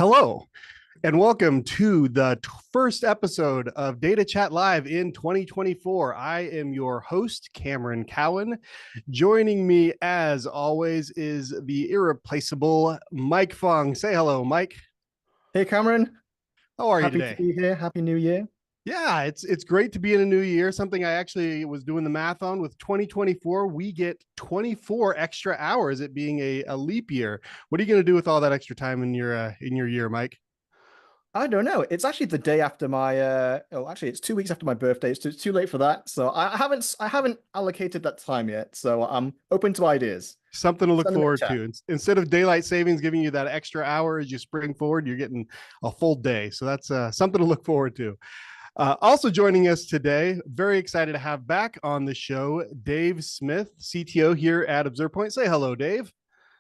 Hello, and welcome to the first episode of Data Chat Live in 2024. I am your host, Cameron Cowan. Joining me, as always, is the irreplaceable Mike Fung. Say hello, Mike. Hey Cameron, How are you happy to today? be here. Happy New Year. Yeah, it's great to be in a new year. Something I actually was doing the math on with 2024. We get 24 extra hours, it being a leap year. What are you going to do with all that extra time in your year, Mike? I don't know. It's actually the day after my actually it's 2 weeks after my birthday. It's too late for that. So I haven't allocated that time yet. So I'm open to ideas. Something to look Send them in the forward chat. to. Instead of daylight savings giving you that extra hour as you spring forward, you're getting a full day. So that's something to look forward to. Also joining us today, very excited to have back on the show, Dave Smith, CTO here at ObservePoint. Say hello, Dave.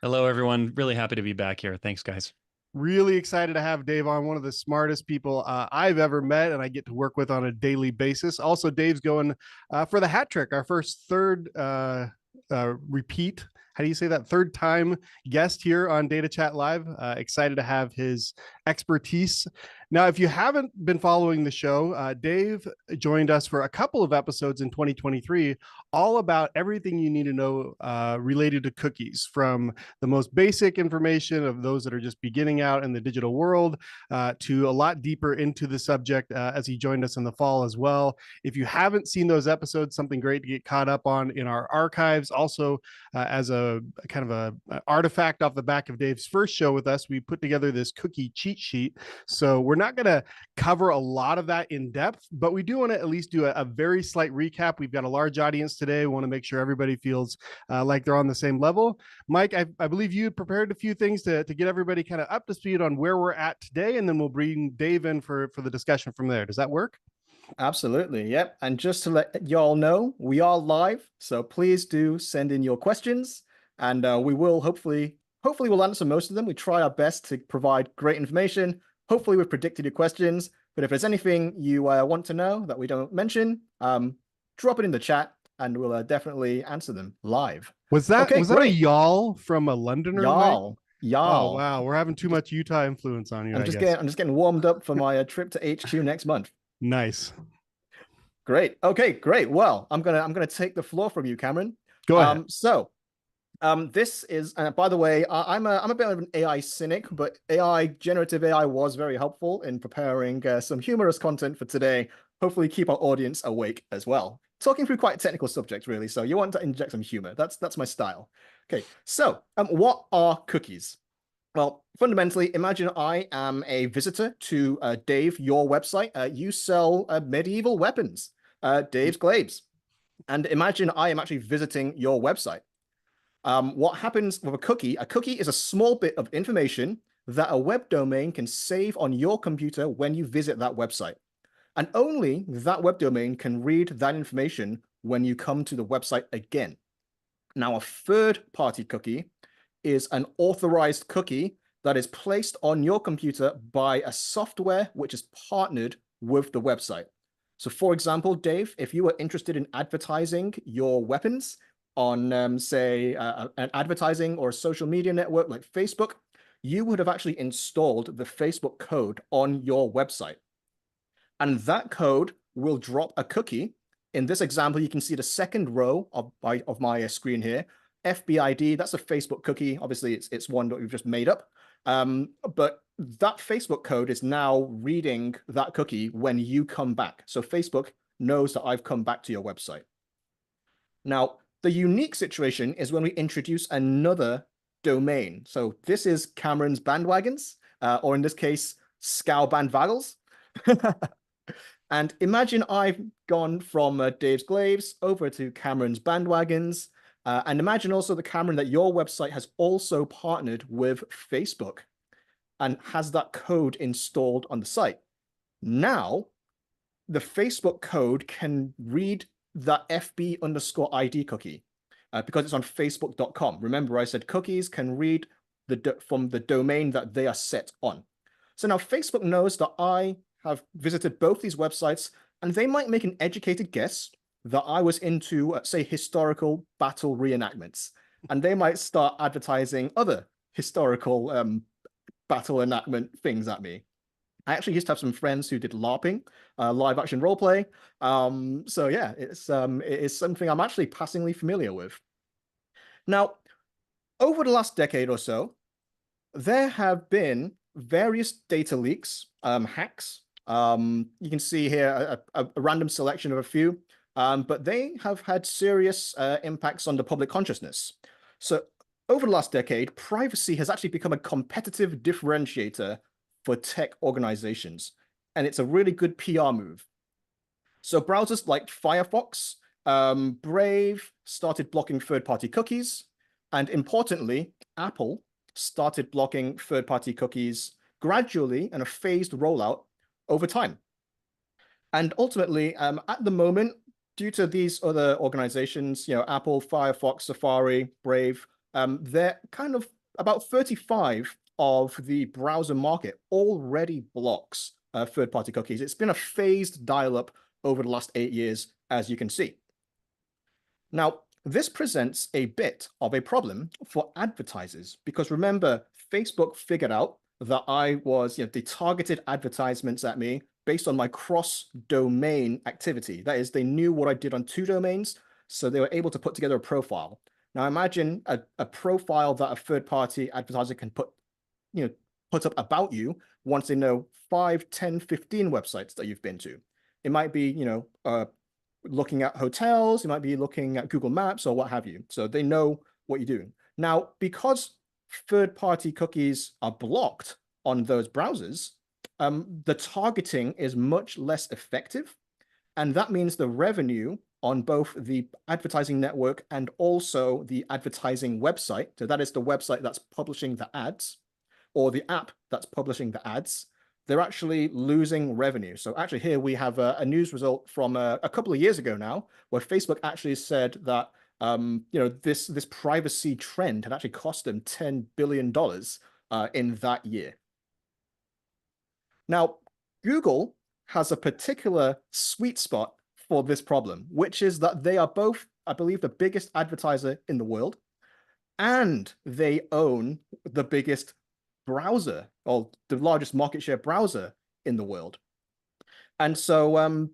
Hello, everyone. Really happy to be back here. Thanks, guys. Really excited to have Dave on, one of the smartest people I've ever met and I get to work with on a daily basis. Also, Dave's going for the hat trick, our first third repeat. How do you say that? Third time guest here on Data Chat Live. Excited to have his expertise. Now, if you haven't been following the show, Dave joined us for a couple of episodes in 2023, all about everything you need to know related to cookies, from the most basic information of those that are just beginning out in the digital world to a lot deeper into the subject as he joined us in the fall as well. If you haven't seen those episodes, something great to get caught up on in our archives. Also, as a kind of a artifact off the back of Dave's first show with us, we put together this cookie cheat sheet. So we're not going to cover a lot of that in depth, but we do want to at least do a very slight recap. We've got a large audience today. We want to make sure everybody feels like they're on the same level. Mike, I believe you prepared a few things to get everybody kind of up to speed on where we're at today, and then we'll bring Dave in for the discussion from there. Does that work? Absolutely. Yep. And just to let y'all know, we are live. So please do send in your questions, and we will hopefully we'll answer most of them. We try our best to provide great information. Hopefully we've predicted your questions. But if there's anything you want to know that we don't mention, drop it in the chat and we'll definitely answer them live. Was that Okay, was that a great. y'all from a Londoner, Mike? Y'all, Oh y'all. wow, we're having too much Utah influence on you, I'm I just guess. getting warmed up for my trip to HQ next month. Nice. Great. Okay, great. Well, I'm gonna take the floor from you, Cameron. Go ahead. This is, by the way, I'm a bit of an AI cynic, but generative AI was very helpful in preparing some humorous content for today. Hopefully, keep our audience awake as well. Talking through quite technical subjects, really. So you want to inject some humor. That's my style. Okay. So, what are cookies? Well, fundamentally, imagine I am a visitor to Dave, your website. You sell medieval weapons, Dave's Glaives. And imagine I am actually visiting your website. What happens with a cookie is a small bit of information that a web domain can save on your computer when you visit that website. And only that web domain can read that information when you come to the website again. Now, a third-party cookie is an authorized cookie that is placed on your computer by a software which is partnered with the website. So for example, Dave, if you were interested in advertising your weapons on, say, an advertising or a social media network like Facebook, you would have actually installed the Facebook code on your website. And that code will drop a cookie. In this example, you can see the second row of my screen here. FBID, that's a Facebook cookie. Obviously, it's one that we've just made up. But that Facebook code is now reading that cookie when you come back. So Facebook knows that I've come back to your website. Now, the unique situation is when we introduce another domain. So this is Cameron's Bandwagons, or in this case, Scow Bandwaggles. And imagine I've gone from Dave's Glaives over to Cameron's Bandwagons. And imagine also the Cameron that your website has also partnered with Facebook and has that code installed on the site. Now, the Facebook code can read that FB_ID cookie because it's on facebook.com. Remember, I said cookies can read from the domain that they are set on. So now Facebook knows that I have visited both these websites, and they might make an educated guess that I was into, say, historical battle reenactments, and they might start advertising other historical battle enactment things at me. I actually used to have some friends who did LARPing, live action role play. So yeah, it is something I'm actually passingly familiar with. Now, over the last decade or so, there have been various data leaks, hacks. You can see here a random selection of a few, but they have had serious impacts on the public consciousness. So over the last decade, privacy has actually become a competitive differentiator for tech organizations, and it's a really good PR move. So browsers like Firefox, Brave started blocking third-party cookies, and importantly, Apple started blocking third-party cookies gradually and a phased rollout over time. And ultimately, at the moment, due to these other organizations, Apple, Firefox, Safari, Brave, they're kind of about 35 of the browser market already blocks third-party cookies. It's been a phased dial-up over the last 8 years, as you can see. Now, this presents a bit of a problem for advertisers because remember, Facebook figured out that I was, they targeted advertisements at me based on my cross-domain activity. That is, they knew what I did on 2 domains, so they were able to put together a profile. Now imagine a profile that a third-party advertiser can put up about you once they know 5, 10, 15 websites that you've been to. It might be, looking at hotels, you might be looking at Google Maps or what have you. So they know what you're doing. Now, because third-party cookies are blocked on those browsers, the targeting is much less effective. And that means the revenue on both the advertising network and also the advertising website, so that is the website that's publishing the ads, or the app that's publishing the ads, they're actually losing revenue. So actually here we have a news result from a couple of years ago now, where Facebook actually said that this privacy trend had actually cost them $10 billion in that year. Now, Google has a particular sweet spot for this problem, which is that they are both, I believe, the biggest advertiser in the world, and they own the biggest browser, or the largest market share browser in the world. And so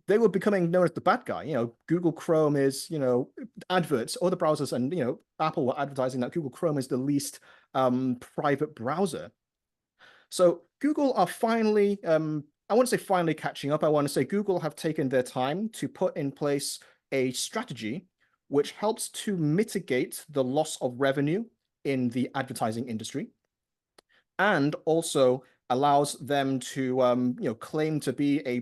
they were becoming known as the bad guy. Google Chrome is, adverts, other browsers, and, Apple were advertising that Google Chrome is the least private browser. So Google are finally, I wouldn't say finally catching up. I want to say Google have taken their time to put in place a strategy which helps to mitigate the loss of revenue in the advertising industry, and also allows them to claim to be a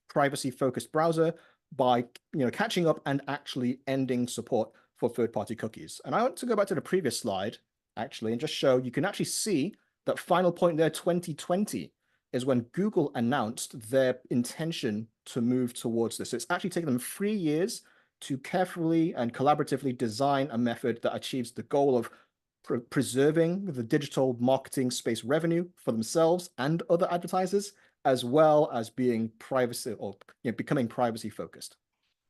privacy-focused browser by catching up and actually ending support for third-party cookies. And I want to go back to the previous slide actually and just show you can actually see that final point there, 2020, is when Google announced their intention to move towards this. So it's actually taken them 3 years to carefully and collaboratively design a method that achieves the goal of preserving the digital marketing space revenue for themselves and other advertisers, as well as being privacy or becoming privacy focused.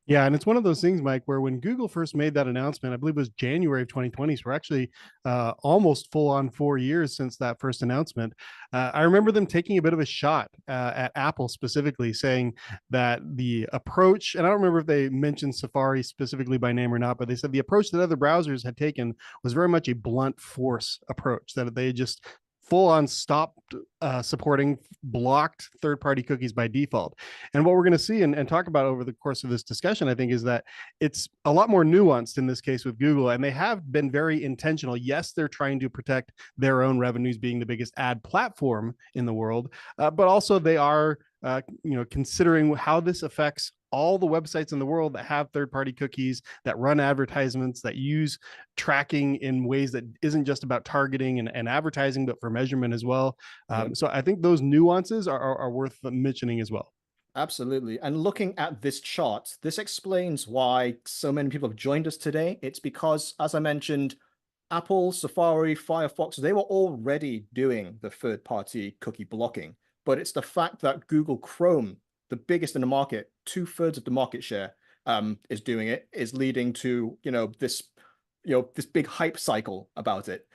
Yeah, and it's one of those things, Mike, where when Google first made that announcement, I believe it was January of 2020, so we're actually almost full on 4 years since that first announcement. I remember them taking a bit of a shot at Apple specifically, saying that the approach, and I don't remember if they mentioned Safari specifically by name or not, but they said the approach that other browsers had taken was very much a blunt force approach, that they just full on stopped supporting blocked third-party cookies by default. And what we're going to see and talk about over the course of this discussion, I think, is that it's a lot more nuanced in this case with Google, and they have been very intentional. Yes, they're trying to protect their own revenues, being the biggest ad platform in the world, but also they are considering how this affects all the websites in the world that have third-party cookies, that run advertisements, that use tracking in ways that isn't just about targeting and advertising, but for measurement as well. So I think those nuances are worth mentioning as well. Absolutely. And looking at this chart, this explains why so many people have joined us today. It's because, as I mentioned, Apple, Safari, Firefox, they were already doing the third-party cookie blocking. But it's the fact that Google Chrome, the biggest in the market, 2/3 of the market share, is doing it, is leading to this this big hype cycle about it.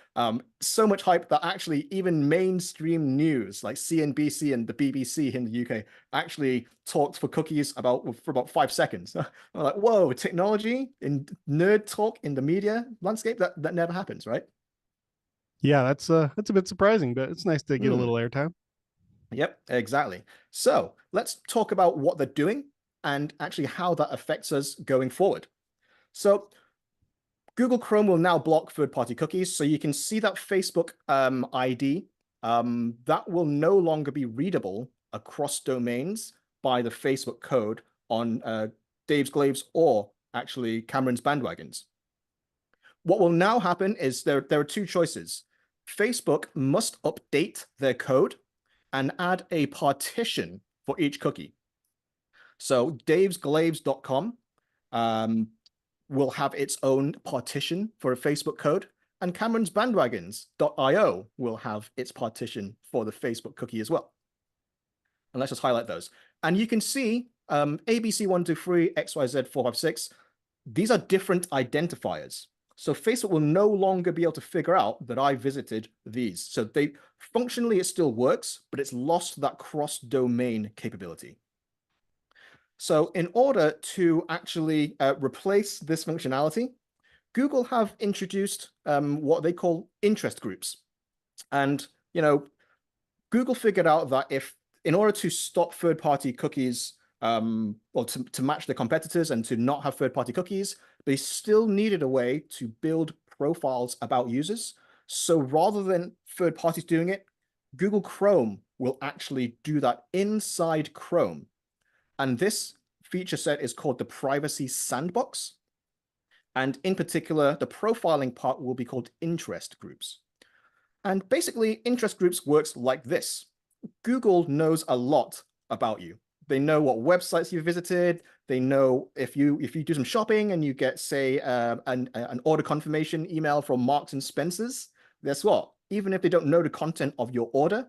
So much hype that actually even mainstream news like CNBC and the BBC in the UK actually talked for cookies for about 5 seconds. I'm like, whoa, technology in nerd talk in the media landscape, that never happens, right? Yeah, that's a bit surprising, but it's nice to get a little airtime. Yep, exactly. So let's talk about what they're doing and actually how that affects us going forward. So Google Chrome will now block third-party cookies. So you can see that Facebook ID, that will no longer be readable across domains by the Facebook code on Dave's Glaves or actually Cameron's bandwagons. What will now happen is there are two choices. Facebook must update their code and add a partition for each cookie. So davesglaves.com will have its own partition for a Facebook code, and Cameron's bandwagons.io will have its partition for the Facebook cookie as well. And let's just highlight those. And you can see ABC123, XYZ456, these are different identifiers. So Facebook will no longer be able to figure out that I visited these. So functionally, it still works, but it's lost that cross-domain capability. So in order to actually replace this functionality, Google have introduced what they call interest groups. And, Google figured out that in order to stop third-party cookies, or to match the competitors and to not have third-party cookies, they still needed a way to build profiles about users. So rather than third parties doing it, Google Chrome will actually do that inside Chrome. And this feature set is called the Privacy Sandbox. And in particular, the profiling part will be called interest groups. And basically, interest groups works like this. Google knows a lot about you. They know what websites you've visited. They know if you do some shopping and you get, say, an order confirmation email from Marks and Spencer's, guess what? Even if they don't know the content of your order,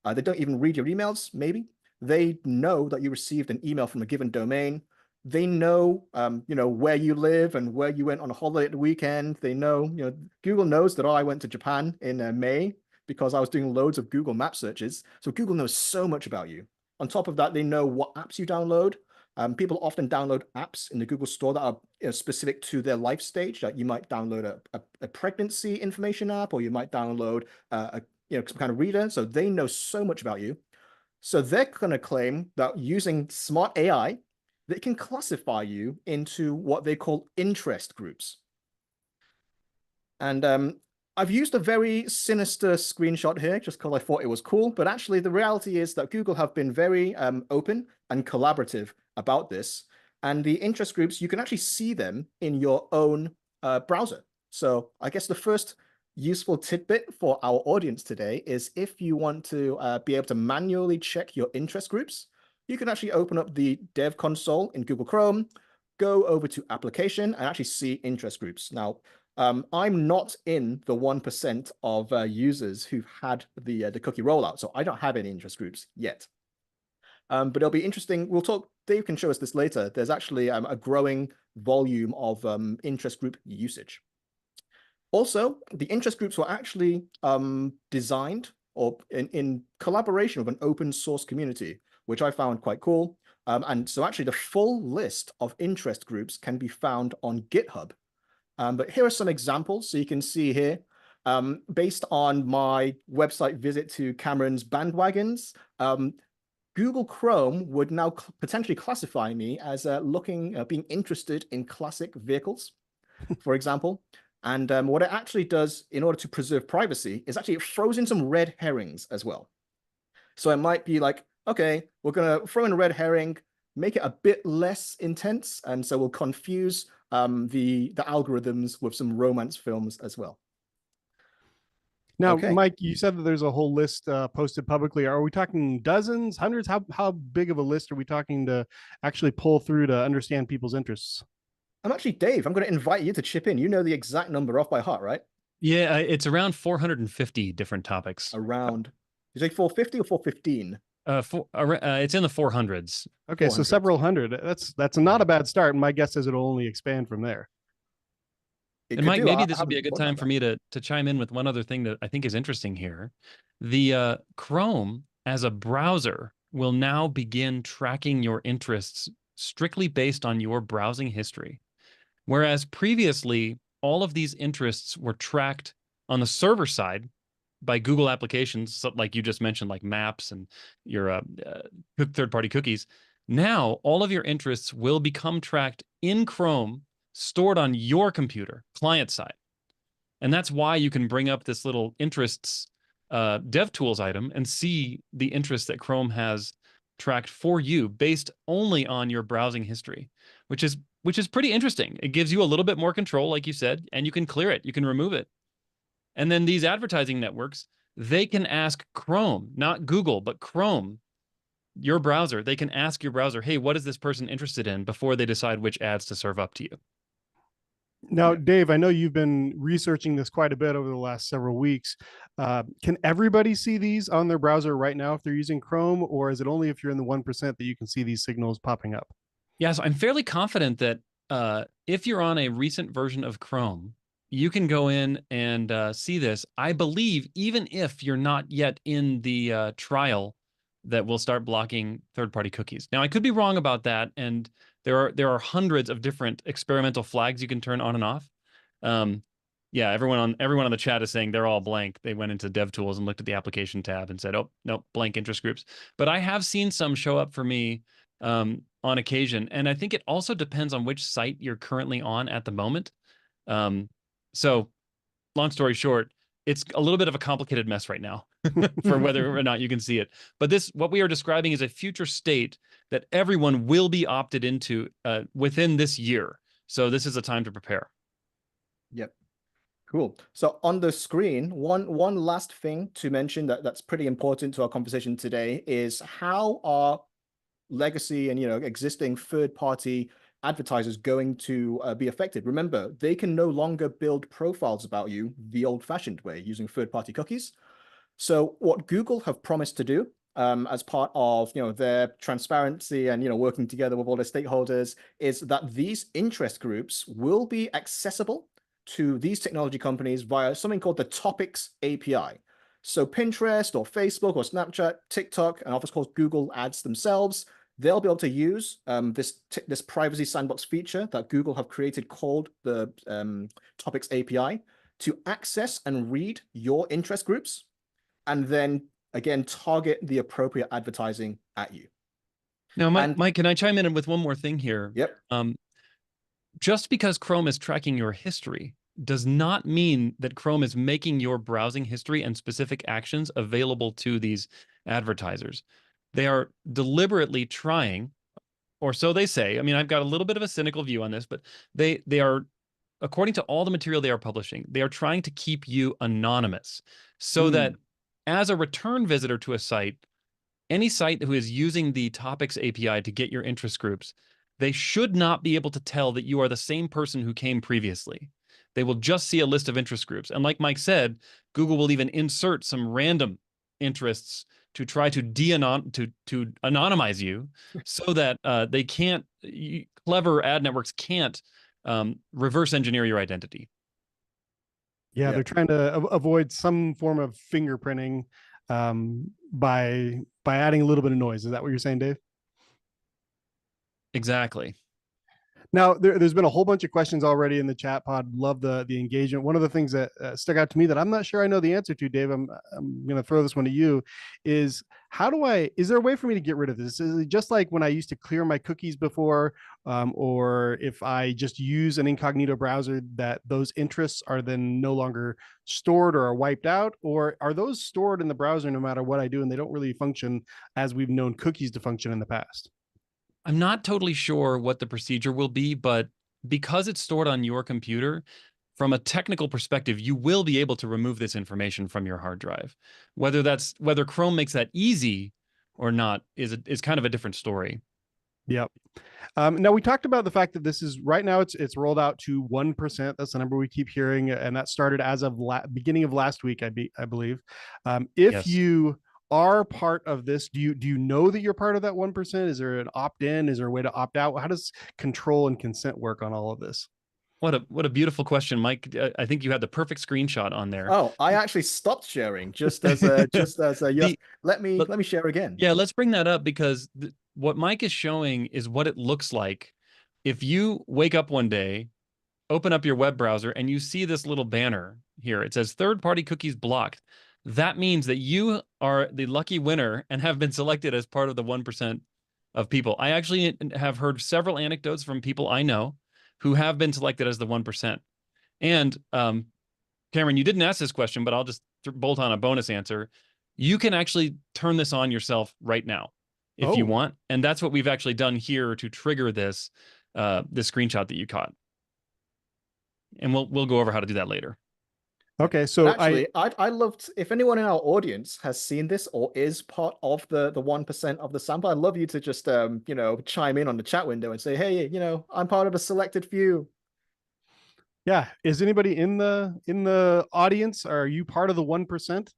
they don't even read your emails, maybe, they know that you received an email from a given domain. They know, where you live and where you went on a holiday at the weekend. They know, Google knows that I went to Japan in May because I was doing loads of Google map searches. So Google knows so much about you. On top of that, they know what apps you download. People often download apps in the Google Store that are specific to their life stage. That you might download a pregnancy information app, or you might download some kind of reader. So they know so much about you. So they're going to claim that using smart AI, they can classify you into what they call interest groups. And I've used a very sinister screenshot here just because I thought it was cool. But actually, the reality is that Google have been very open and collaborative about this. And the interest groups, you can actually see them in your own browser. So I guess the first useful tidbit for our audience today is if you want to be able to manually check your interest groups, you can actually open up the Dev console in Google Chrome, go over to application and actually see interest groups. Now, I'm not in the 1% of users who've had the cookie rollout, so I don't have any interest groups yet. But it'll be interesting. We'll talk, Dave can show us this later. There's actually a growing volume of interest group usage. Also, the interest groups were actually designed or in collaboration with an open source community, which I found quite cool. And so actually the full list of interest groups can be found on GitHub. But here are some examples. So you can see here, based on my website visit to Cameron's bandwagons, Google Chrome would now potentially classify me as being interested in classic vehicles, for example. And what it actually does in order to preserve privacy is actually it throws in some red herrings as well. So it might be like, okay, we're going to throw in a red herring, make it a bit less intense. And so we'll confuse the algorithms with some romance films as well. Now, okay. Mike, you said that there's a whole list posted publicly. Are we talking dozens, hundreds? How big of a list are we talking to actually pull through to understand people's interests? I'm actually Dave. I'm going to invite you to chip in. You know the exact number off by heart, right? Yeah, it's around 450 different topics. Around, you say 450 or 415? It's in the 400s. Okay, 400s. So several hundred. That's not a bad start. And my guess is it'll only expand from there. it And could Mike, do. maybe I this would be haven't a good thought about time for me to chime in with one other thing that I think is interesting here. The Chrome as a browser will now begin tracking your interests strictly based on your browsing history. Whereas previously, all of these interests were tracked on the server side by Google applications, like you just mentioned, like Maps and your third-party cookies. Now, all of your interests will become tracked in Chrome, stored on your computer, client side. And that's why you can bring up this little interests DevTools item and see the interests that Chrome has tracked for you based only on your browsing history, which is pretty interesting. It gives you a little bit more control, like you said, and you can clear it, you can remove it. And then these advertising networks, they can ask Chrome, not Google, but Chrome, your browser. They can ask your browser, hey, what is this person interested in before they decide which ads to serve up to you. Now, Dave, I know you've been researching this quite a bit over the last several weeks. Can everybody see these on their browser right now if they're using Chrome, or is it only if you're in the 1% that you can see these signals popping up? Yeah, so I'm fairly confident that if you're on a recent version of Chrome, you can go in and see this. I believe even if you're not yet in the trial that will start blocking third-party cookies. Now, I could be wrong about that, and there are hundreds of different experimental flags you can turn on and off. Yeah, everyone on the chat is saying they're all blank. They went into DevTools and looked at the application tab and said, "Oh, no, blank interest groups." But I have seen some show up for me on occasion, and I think it also depends on which site you're currently on at the moment. So, long story short, it's a little bit of a complicated mess right now for whether or not you can see it. But what we are describing is a future state that everyone will be opted into within this year. So this is a time to prepare. Yep. Cool. So on the screen, one last thing to mention that's pretty important to our conversation today is how are legacy and existing third-party advertisers going to be affected. Remember, they can no longer build profiles about you the old-fashioned way using third-party cookies. So what Google have promised to do as part of their transparency and working together with all their stakeholders is that these interest groups will be accessible to these technology companies via something called the Topics API. So Pinterest or Facebook or Snapchat, TikTok, and of course Google Ads themselves, they'll be able to use this privacy sandbox feature that Google have created called the Topics API to access and read your interest groups, and then again target the appropriate advertising at you. Now, Mike, can I chime in with one more thing here? Yep. Just because Chrome is tracking your history does not mean that Chrome is making your browsing history and specific actions available to these advertisers. They are deliberately trying, or so they say. I mean, I've got a little bit of a cynical view on this, but they are, according to all the material they are publishing, they are trying to keep you anonymous so that as a return visitor to a site, any site who is using the Topics API to get your interest groups, they should not be able to tell that you are the same person who came previously. They will just see a list of interest groups. And like Mike said, Google will even insert some random interests to try to anonymize you so that they can't, clever ad networks can't reverse engineer your identity. Yeah, they're trying to avoid some form of fingerprinting by adding a little bit of noise. Is that what you're saying, Dave? Exactly. Now, there's been a whole bunch of questions already in the chat pod. Love the engagement. One of the things that stuck out to me that I'm not sure I know the answer to, Dave, I'm going to throw this one to you, is is there a way for me to get rid of this? Is it just like when I used to clear my cookies before, or if I just use an incognito browser, that those interests are then no longer stored or are wiped out? Or are those stored in the browser no matter what I do, and they don't really function as we've known cookies to function in the past? I'm not totally sure what the procedure will be, but because it's stored on your computer, from a technical perspective, you will be able to remove this information from your hard drive. Whether Chrome makes that easy or not is kind of a different story. Yep. Now we talked about the fact that this is right now it's rolled out to 1%. That's the number we keep hearing, and that started as of beginning of last week, I believe. If Yes. you are part of this, do you know that you're part of that 1%? Is there an opt-in? Is there a way to opt out? How does control and consent work on all of this? What a beautiful question, Mike. I think you had the perfect screenshot on there. Oh, I actually stopped sharing just as a The, let me share again. yeah, let's bring that up because what Mike is showing is what it looks like if you wake up one day, open up your web browser, and you see this little banner here. It says third-party cookies blocked. That means that you are the lucky winner and have been selected as part of the 1% of people. I actually have heard several anecdotes from people I know who have been selected as the 1%. And Cameron, you didn't ask this question, but I'll just bolt on a bonus answer. You can actually turn this on yourself right now if you want. And that's what we've actually done here to trigger this screenshot that you caught. And we'll go over how to do that later. Okay, so actually, I loved if anyone in our audience has seen this or is part of the 1% of the sample. I'd love you to just chime in on the chat window and say, hey, I'm part of a selected few. Yeah, is anybody in the audience? Are you part of the 1%?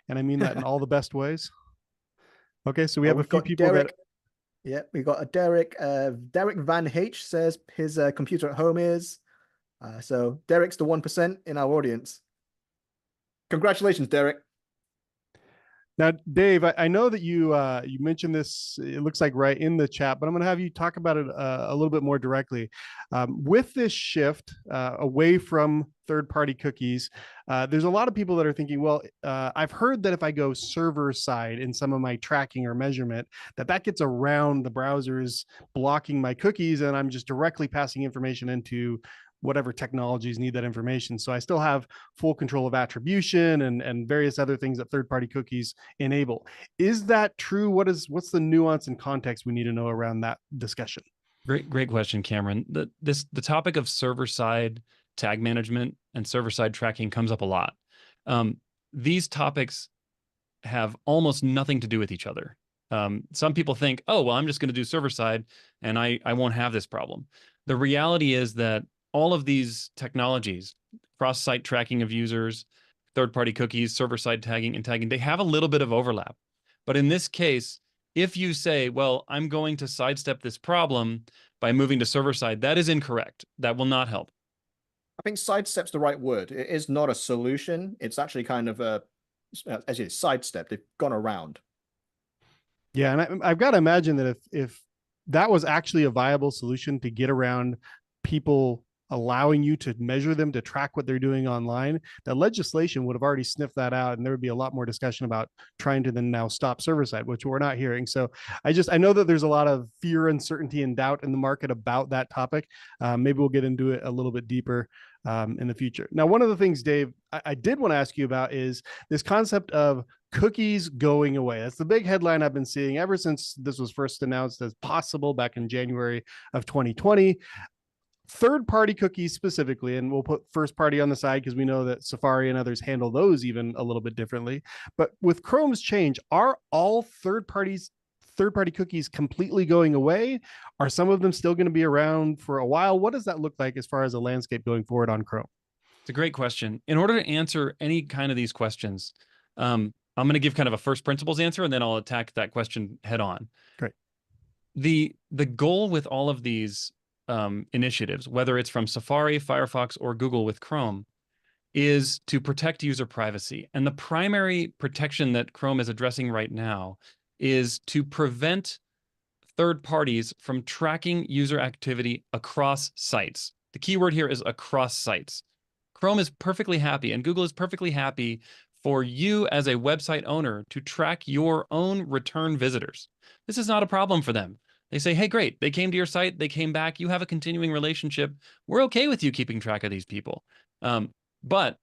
And I mean that in all the best ways. Okay, so we have a few people Derek. Yeah, we got a Derek. Derek Van H says his computer at home is. So Derek's the 1% in our audience. Congratulations, Derek. Now, Dave, I know that you mentioned this, it looks like right in the chat, but I'm going to have you talk about it a little bit more directly. With this shift away from third-party cookies, there's a lot of people that are thinking, well, I've heard that if I go server side in some of my tracking or measurement, that gets around the browsers blocking my cookies, and I'm just directly passing information into whatever technologies need that information. So I still have full control of attribution and various other things that third-party cookies enable. Is that true? What's the nuance and context we need to know around that discussion? Great question, Cameron. The topic of server-side tag management and server-side tracking comes up a lot. These topics have almost nothing to do with each other. Some people think, oh, well, I'm just going to do server-side and I won't have this problem. The reality is that all of these technologies, cross-site tracking of users, third-party cookies, server-side tagging and tagging, they have a little bit of overlap. But in this case, if you say, well, I'm going to sidestep this problem by moving to server-side, that is incorrect. That will not help. I think sidestep's the right word. It is not a solution. It's actually kind of as you sidestep, they've gone around. Yeah, and I've got to imagine that if that was actually a viable solution to get around people allowing you to measure them, to track what they're doing online, that legislation would have already sniffed that out, and there would be a lot more discussion about trying to then now stop server side, which we're not hearing. So I know that there's a lot of fear, uncertainty, and doubt in the market about that topic. Maybe we'll get into it a little bit deeper in the future. Now, one of the things, Dave, I did want to ask you about is this concept of cookies going away. That's the big headline I've been seeing ever since this was first announced as possible back in January of 2020. Third-party cookies specifically, and we'll put first party on the side because we know that Safari and others handle those even a little bit differently. But with Chrome's change, are all third-party cookies completely going away? Are some of them still going to be around for a while? What does that look like as far as a landscape going forward on Chrome? It's a great question. In order to answer any kind of these questions, I'm going to give kind of a first principles answer, and then I'll attack that question head on. Great. The goal with all of these initiatives, whether it's from Safari, Firefox, or Google with Chrome, is to protect user privacy. And the primary protection that Chrome is addressing right now is to prevent third parties from tracking user activity across sites. The key word here is across sites. Chrome is perfectly happy, and Google is perfectly happy for you as a website owner to track your own return visitors. This is not a problem for them. They say, hey, great, they came to your site, they came back, you have a continuing relationship. We're okay with you keeping track of these people. But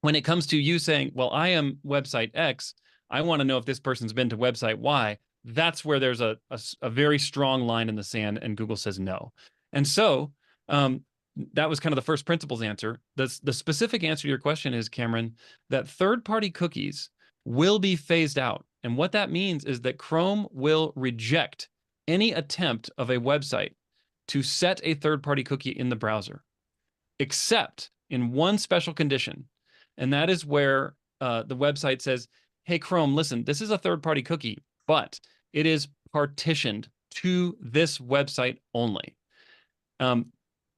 when it comes to you saying, well, I am website X, I want to know if this person's been to website Y, that's where there's a very strong line in the sand, and Google says no. And so that was kind of the first principles answer. The specific answer to your question is, Cameron, that third-party cookies will be phased out. And what that means is that Chrome will reject any attempt of a website to set a third-party cookie in the browser, except in one special condition. And that is where the website says, hey, Chrome, listen, this is a third-party cookie, but it is partitioned to this website only.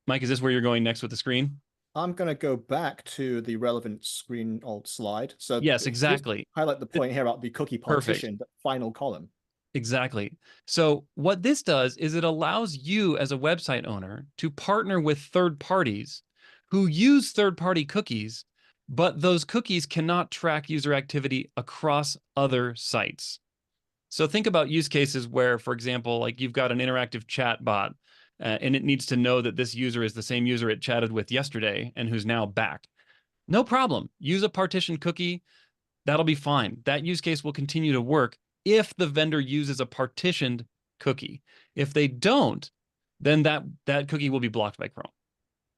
Mike, is this where you're going next with the screen? I'm going to go back to the relevant screen alt slide. So Yes, just exactly. highlight the point here about the cookie Perfect. partition, the final column. Exactly. So what this does is it allows you as a website owner to partner with third parties who use third-party cookies, but those cookies cannot track user activity across other sites. So think about use cases where, for example, like you've got an interactive chat bot, and it needs to know that this user is the same user it chatted with yesterday and who's now back. No problem. Use a partition cookie. That'll be fine. That use case will continue to work if the vendor uses a partitioned cookie. If they don't, then that cookie will be blocked by Chrome.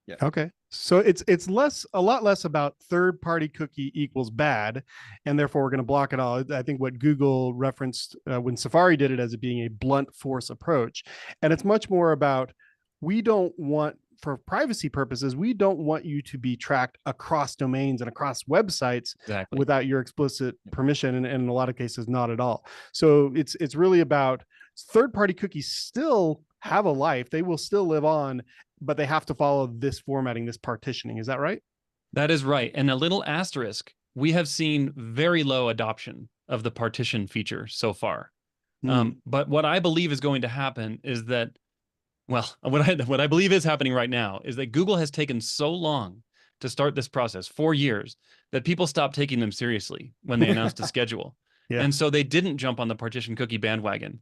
Yeah. Okay. So it's a lot less about third-party cookie equals bad, and therefore we're going to block it all. I think what Google referenced when Safari did it as it being a blunt force approach, and it's much more about we don't want, for privacy purposes, we don't want you to be tracked across domains and across websites Exactly. without your explicit permission, and in a lot of cases, not at all. So it's really about third-party cookies still have a life; they will still live on, but they have to follow this formatting, this partitioning. Is that right? That is right. And a little asterisk, we have seen very low adoption of the partition feature so far. But what I believe is going to happen is that, well, what I believe is happening right now is that Google has taken so long to start this process, 4 years, that people stopped taking them seriously when they announced a schedule. Yeah. And so they didn't jump on the partition cookie bandwagon.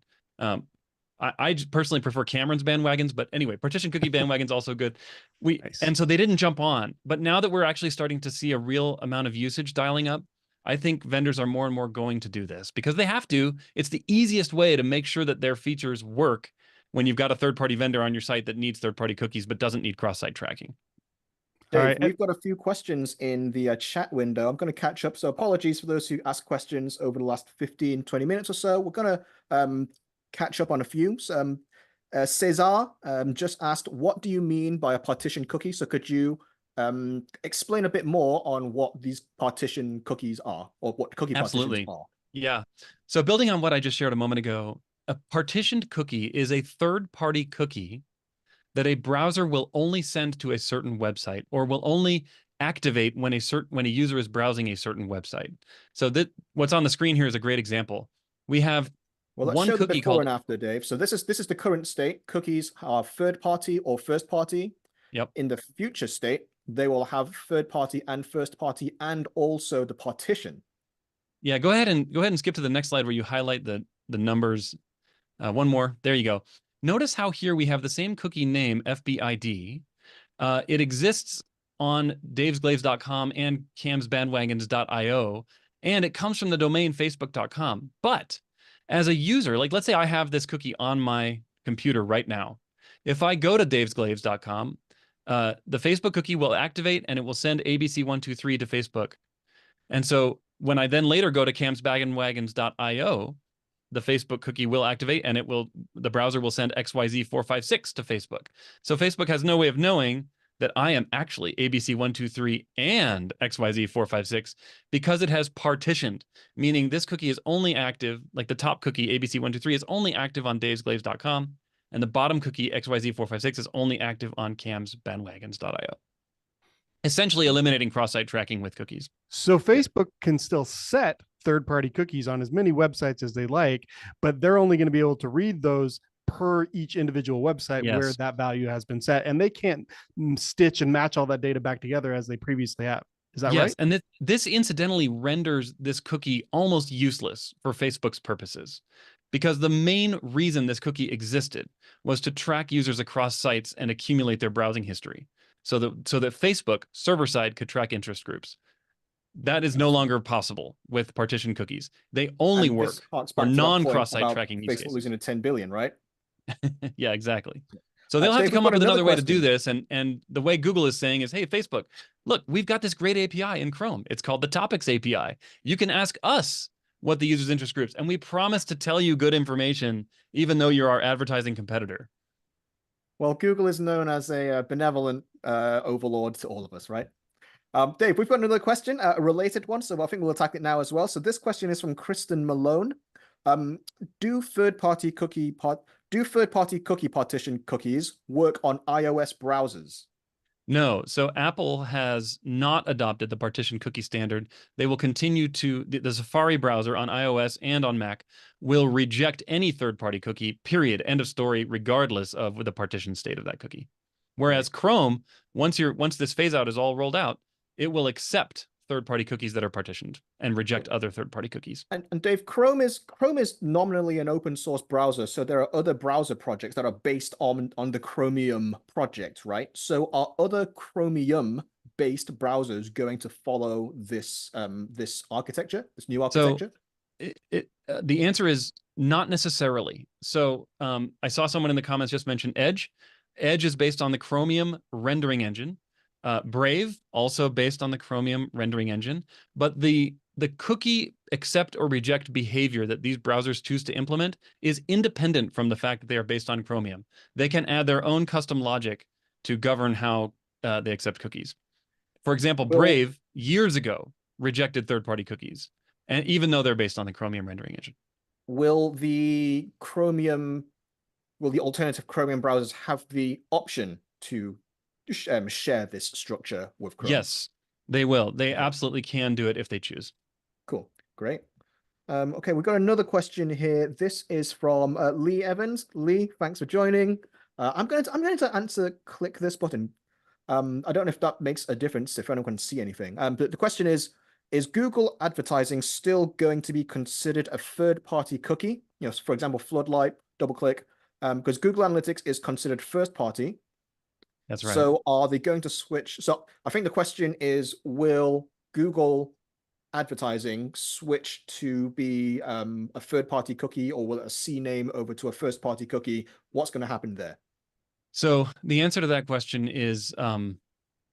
I personally prefer Cameron's bandwagons, but anyway, partition cookie bandwagon's also good. Nice. And so they didn't jump on. But now that we're actually starting to see a real amount of usage dialing up, I think vendors are more and more going to do this because they have to. It's the easiest way to make sure that their features work when you've got a third-party vendor on your site that needs third-party cookies but doesn't need cross-site tracking. Dave, All right. we've got a few questions in the chat window. I'm going to catch up. So apologies for those who asked questions over the last 15, 20 minutes or so. We're going to catch up on a few. Cesar just asked, what do you mean by a partition cookie? So could you explain a bit more on what these partition cookies are, or what cookie Absolutely. partitions are? Yeah. So building on what I just shared a moment ago, a partitioned cookie is a third-party cookie that a browser will only send to a certain website or will only activate when a user is browsing a certain website. So that what's on the screen here is a great example. We have let's one show the cookie before called and after, Dave. So this is the current state. Cookies are third party or first party. Yep. In the future state, they will have third party and first party, and also the partition. Yeah, go ahead and skip to the next slide where you highlight the numbers. One more. There you go. Notice how here we have the same cookie name, FBID. It exists on davesglaives.com and camsbandwagons.io, and it comes from the domain facebook.com. But as a user, like let's say I have this cookie on my computer right now. If I go to davesglaives.com, the Facebook cookie will activate and it will send ABC123 to Facebook. And so when I then later go to camsbandwagons.io, the Facebook cookie will activate and the browser will send XYZ456 to Facebook. So Facebook has no way of knowing that I am actually ABC123 and XYZ456 because it has partitioned, meaning this cookie is only active, like the top cookie ABC123 is only active on davesglaives.com, and the bottom cookie XYZ456 is only active on camsbandwagons.io. Essentially eliminating cross-site tracking with cookies. So Facebook can still set third-party cookies on as many websites as they like, but they're only going to be able to read those per each individual website where that value has been set, and they can't stitch and match all that data back together as they previously have. Is that right? Yes, and this incidentally renders this cookie almost useless for Facebook's purposes, because the main reason this cookie existed was to track users across sites and accumulate their browsing history, so that Facebook server-side could track interest groups. That is no longer possible with partition cookies. They only work for non-cross-site tracking use cases. Facebook losing to 10 billion, right? Yeah, exactly. So they'll have to come up with another way to do this. And the way Google is saying is, hey, Facebook, look, we've got this great API in Chrome. It's called the Topics API. You can ask us what the user's interest groups, and we promise to tell you good information, even though you're our advertising competitor. Well, Google is known as a benevolent overlord to all of us, right? Dave, we've got another question, a related one, so I think we'll attack it now as well. So this question is from Kristen Malone. Do do third-party cookie partition cookies work on iOS browsers? No, so Apple has not adopted the partition cookie standard. They will continue to, the Safari browser on iOS and on Mac will reject any third-party cookie, period, end of story, regardless of the partition state of that cookie. Whereas Chrome, once this phase out is all rolled out, it will accept third-party cookies that are partitioned and reject other third-party cookies. And Dave, Chrome is nominally an open source browser, so there are other browser projects that are based on the Chromium project, right? So are other Chromium-based browsers going to follow this this architecture, this new architecture? So the answer is not necessarily. So I saw someone in the comments just mention Edge. Edge is based on the Chromium rendering engine. Brave, also based on the Chromium rendering engine. But the cookie accept or reject behavior that these browsers choose to implement is independent from the fact that they are based on Chromium. They can add their own custom logic to govern how they accept cookies. For example, Brave, years ago, rejected third-party cookies, and even though they're based on the Chromium rendering engine. Will the alternative Chromium browsers have the option to share this structure with Chrome? Yes, they will. They absolutely can do it if they choose. Cool, great. Okay, we've got another question here. This is from Lee Evans. Lee, thanks for joining. I'm going to click this button. I don't know if that makes a difference, if anyone can see anything. But the question is Google advertising still going to be considered a third-party cookie? You know, for example, Floodlight, DoubleClick, because Google Analytics is considered first-party. That's right. So are they going to switch? So I think the question is, will Google advertising switch to be a third-party cookie, or will it a CNAME over to a first-party cookie? What's going to happen there? So the answer to that question is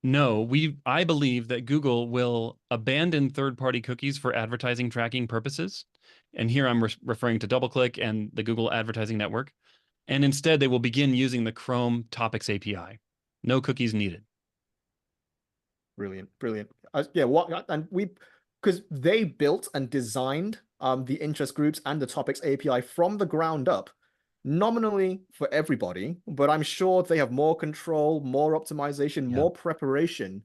no. I believe that Google will abandon third-party cookies for advertising tracking purposes. And here I'm referring to DoubleClick and the Google Advertising Network. And instead, they will begin using the Chrome Topics API. No cookies needed. Brilliant, brilliant. Yeah, because they built and designed the interest groups and the Topics API from the ground up, nominally for everybody, but I'm sure they have more control, more optimization, more preparation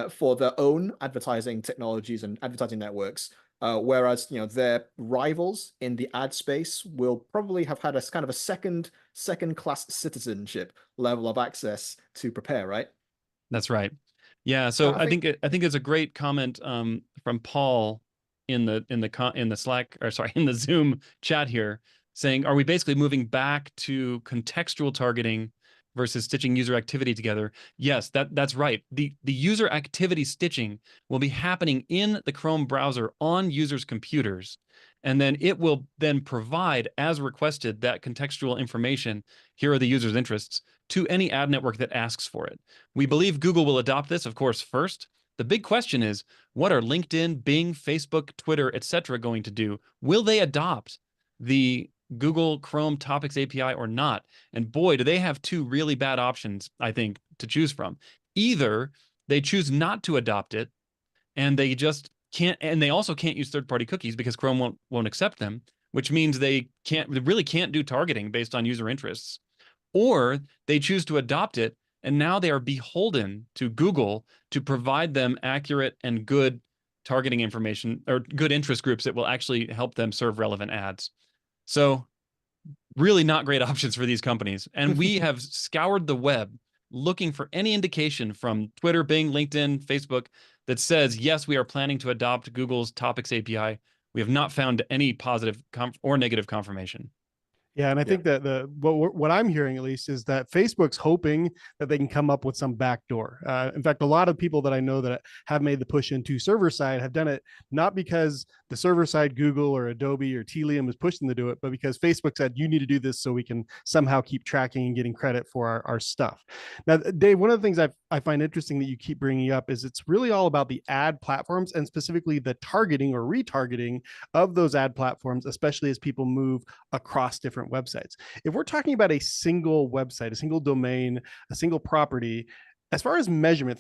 for their own advertising technologies and advertising networks. Whereas, you know, their rivals in the ad space will probably have had a kind of a second class citizenship level of access to prepare, right? That's right. Yeah. So I think it's a great comment from Paul in the Slack, or sorry, in the Zoom chat here, saying, are we basically moving back to contextual targeting versus stitching user activity together? Yes, that's right. The user activity stitching will be happening in the Chrome browser on users' computers, and then it will then provide, as requested, that contextual information, here are the user's interests, to any ad network that asks for it. We believe Google will adopt this, of course, first. The big question is, what are LinkedIn, Bing, Facebook, Twitter, etc. going to do? Will they adopt the Google Chrome Topics API or not? And boy, do they have two really bad options, I think, to choose from. Either they choose not to adopt it, and they just can't, and they also can't use third-party cookies because Chrome won't accept them, which means they really can't do targeting based on user interests. Or they choose to adopt it, and now they are beholden to Google to provide them accurate and good targeting information, or good interest groups that will actually help them serve relevant ads. So really not great options for these companies. And we have scoured the web looking for any indication from Twitter, Bing, LinkedIn, Facebook that says, yes, we are planning to adopt Google's Topics API. We have not found any positive or negative confirmation. Yeah, and I think that what I'm hearing, at least, is that Facebook's hoping that they can come up with some backdoor. In fact, a lot of people that I know that have made the push into server side have done it not because the server side Google or Adobe or Telium is pushing to do it, but because Facebook said, you need to do this so we can somehow keep tracking and getting credit for our stuff. Now, Dave, one of the things I find interesting that you keep bringing up is it's really all about the ad platforms, and specifically the targeting or retargeting of those ad platforms, especially as people move across different websites. If we're talking about a single website, a single domain, a single property, As far as measurement,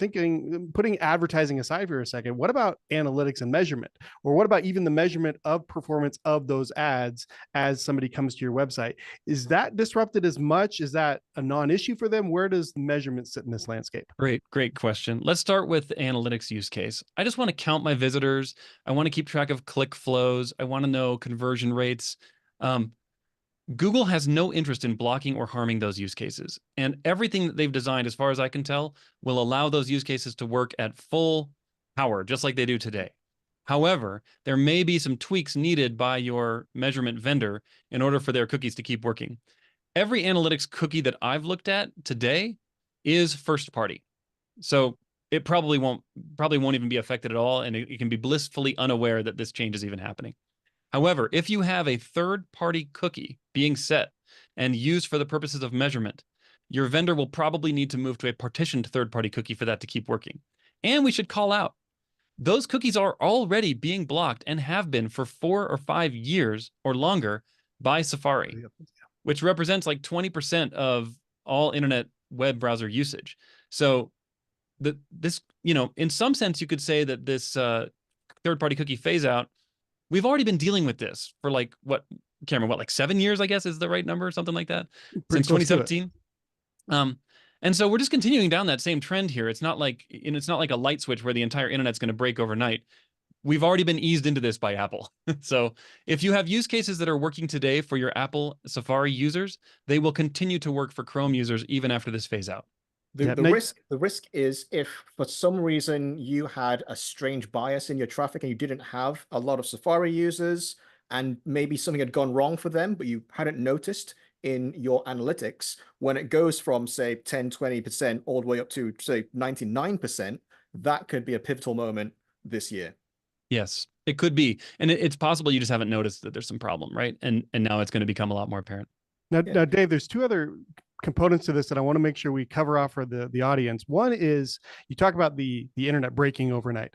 putting advertising aside for a second, what about analytics and measurement? Or what about even the measurement of performance of those ads as somebody comes to your website? Is that disrupted as much? Is that a non-issue for them? Where does measurement sit in this landscape? Great question. Let's start with the analytics use case. I just want to count my visitors. I want to keep track of click flows. I want to know conversion rates. Google has no interest in blocking or harming those use cases. And everything that they've designed, as far as I can tell, will allow those use cases to work at full power, just like they do today. However, there may be some tweaks needed by your measurement vendor in order for their cookies to keep working. Every analytics cookie that I've looked at today is first party. So it probably won't even be affected at all, and it can be blissfully unaware that this change is even happening. However, if you have a third-party cookie being set and used for the purposes of measurement, your vendor will probably need to move to a partitioned third-party cookie for that to keep working. And we should call out, those cookies are already being blocked and have been for 4 or 5 years or longer by Safari, which represents like 20% of all internet web browser usage. So this, in some sense, you could say that this third-party cookie phase-out, we've already been dealing with this for like Cameron, like 7 years, I guess is the right number, something like that, since 2017. And so we're just continuing down that same trend here. It's not like a light switch where the entire internet's going to break overnight. We've already been eased into this by Apple. So if you have use cases that are working today for your Apple Safari users, they will continue to work for Chrome users even after this phase out. The risk is if for some reason you had a strange bias in your traffic and you didn't have a lot of Safari users and maybe something had gone wrong for them, but you hadn't noticed in your analytics, when it goes from say 10, 20% all the way up to say 99%, that could be a pivotal moment this year. Yes, it could be. And it's possible you just haven't noticed that there's some problem, right? And now it's going to become a lot more apparent. Now, Dave, there's two other components to this that I want to make sure we cover off for the audience. One is you talk about the internet breaking overnight.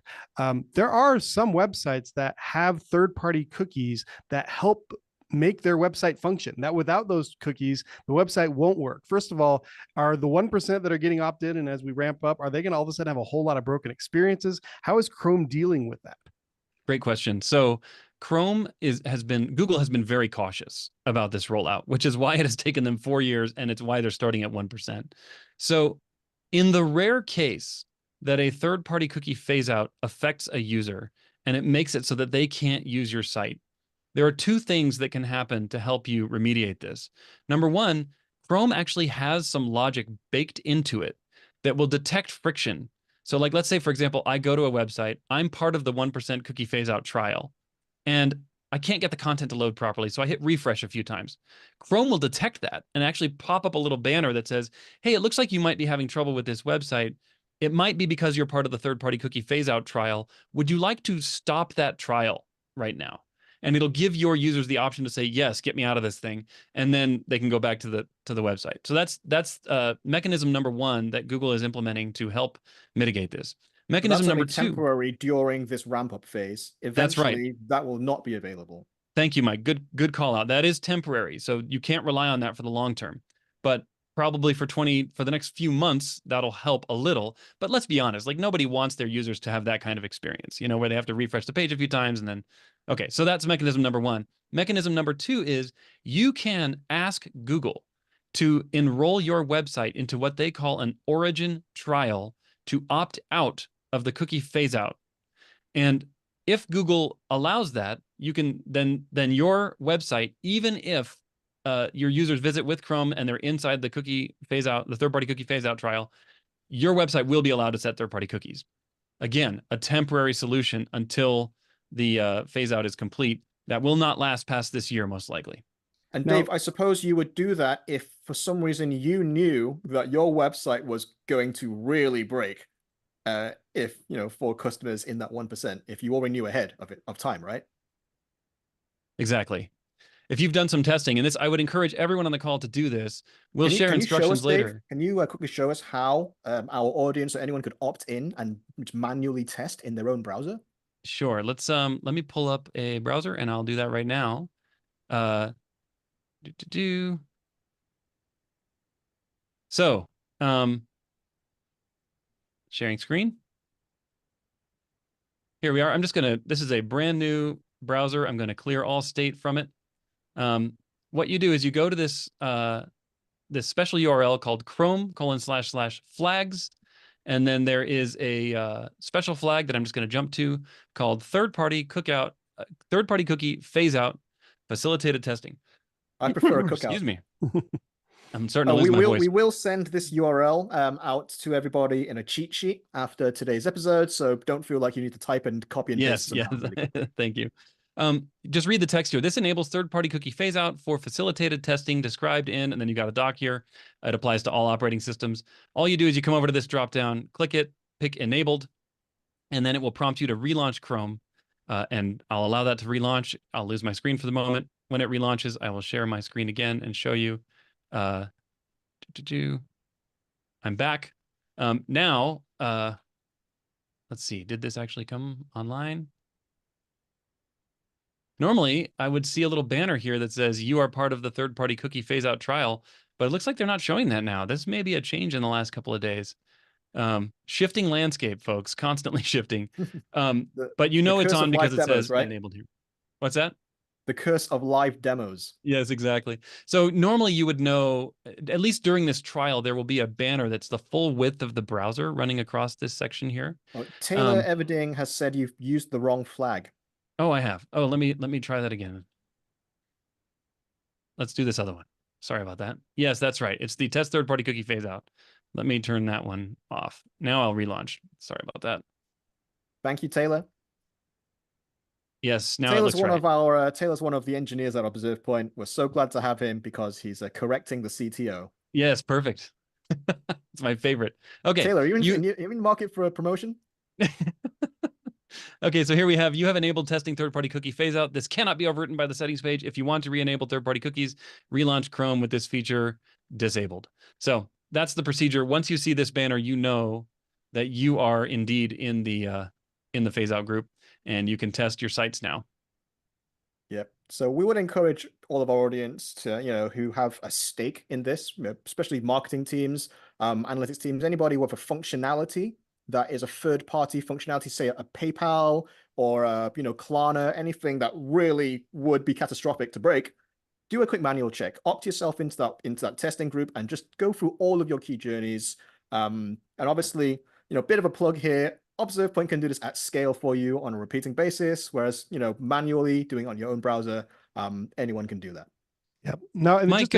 There are some websites that have third-party cookies that help make their website function. That without those cookies, the website won't work. First of all, are the 1% that are getting opted in as we ramp up, are they going to all of a sudden have a whole lot of broken experiences? How is Chrome dealing with that? Great question. So Google has been very cautious about this rollout, which is why it has taken them 4 years, and it's why they're starting at 1%. So in the rare case that a third-party cookie phase-out affects a user and it makes it so that they can't use your site, there are two things that can happen to help you remediate this. Number one, Chrome actually has some logic baked into it that will detect friction. So like, let's say, for example, I go to a website, I'm part of the 1% cookie phase-out trial, and I can't get the content to load properly, so I hit refresh a few times. Chrome will detect that and actually pop up a little banner that says, hey, it looks like you might be having trouble with this website. It might be because you're part of the third-party cookie phase-out trial. Would you like to stop that trial right now? And it'll give your users the option to say, yes, get me out of this thing. And then they can go back to the website. So that's mechanism number one that Google is implementing to help mitigate this. Mechanism number two, temporary during this ramp-up phase. Eventually, that's right. That will not be available. Thank you, Mike. Good call out. That is temporary, so you can't rely on that for the long term. But probably for the next few months, that'll help a little. But let's be honest, like nobody wants their users to have that kind of experience, where they have to refresh the page a few times and then, okay, so that's mechanism number one. Mechanism number two is you can ask Google to enroll your website into what they call an origin trial to opt out of the cookie phase out. And if Google allows that, you can then your website, even if your users visit with Chrome and they're inside the cookie phase out, the third-party cookie phase out trial, your website will be allowed to set third-party cookies. Again, a temporary solution until the phase out is complete. That will not last past this year, most likely. And Dave, I suppose you would do that if for some reason you knew that your website was going to really break. If for customers in that 1%, if you already knew ahead of time, right? Exactly. If you've done some testing, and this, I would encourage everyone on the call to do this. We'll share instructions later. Dave, can you quickly show us how our audience or anyone could opt in and manually test in their own browser? Sure. Let me pull up a browser, and I'll do that right now. So, Sharing screen. Here we are. I'm just going to, this is a brand new browser. I'm going to clear all state from it. What you do is you go to this, this special URL called chrome://flags. And then there is a special flag that I'm just going to jump to called third-party cookie phase-out facilitated testing. I prefer a cookout. Excuse me. I'm starting to lose my voice. We will send this URL out to everybody in a cheat sheet after today's episode, so don't feel like you need to type and copy and paste. Yes, thank you. Just read the text here. This enables third-party cookie phase-out for facilitated testing described in, and then you got a doc here. It applies to all operating systems. All you do is you come over to this drop-down, click it, pick enabled, and then it will prompt you to relaunch Chrome. And I'll allow that to relaunch. I'll lose my screen for the moment. When it relaunches, I will share my screen again and show you. I'm back. Now, let's see. Did this actually come online? Normally, I would see a little banner here that says you are part of the third-party cookie phase-out trial, but it looks like they're not showing that now. This may be a change in the last couple of days. Shifting landscape, folks, constantly shifting. But you know it's on because it says enabled here. What's that? The curse of live demos. Yes, exactly. So normally you would know, at least during this trial, there will be a banner that's the full width of the browser running across this section here. Oh, Taylor Everding has said you've used the wrong flag. Oh, I have. Oh, let me try that again. Let's do this other one. Sorry about that. Yes, that's right. It's the test third-party cookie phase-out. Let me turn that one off. Now I'll relaunch. Sorry about that. Thank you, Taylor. Yes, now Taylor's it looks one right. of our Taylor's one of the engineers at ObservePoint. We're so glad to have him because he's correcting the CTO. Yes, perfect. It's my favorite. Okay, Taylor, are you in the market for a promotion? Okay, so here we have, you have enabled testing third-party cookie phase-out. This cannot be overwritten by the settings page. If you want to re-enable third-party cookies, relaunch Chrome with this feature disabled. So that's the procedure. Once you see this banner, you know that you are indeed in the phase-out group, and you can test your sites now. Yep. So we would encourage all of our audience to, who have a stake in this, especially marketing teams, analytics teams, anybody with a functionality that is a third-party functionality, say a PayPal or Klarna, anything that really would be catastrophic to break. Do a quick manual check. Opt yourself into that testing group and just go through all of your key journeys. And obviously, bit of a plug here. ObservePoint can do this at scale for you on a repeating basis, whereas manually doing it on your own browser, anyone can do that. Yep. No, and Mike,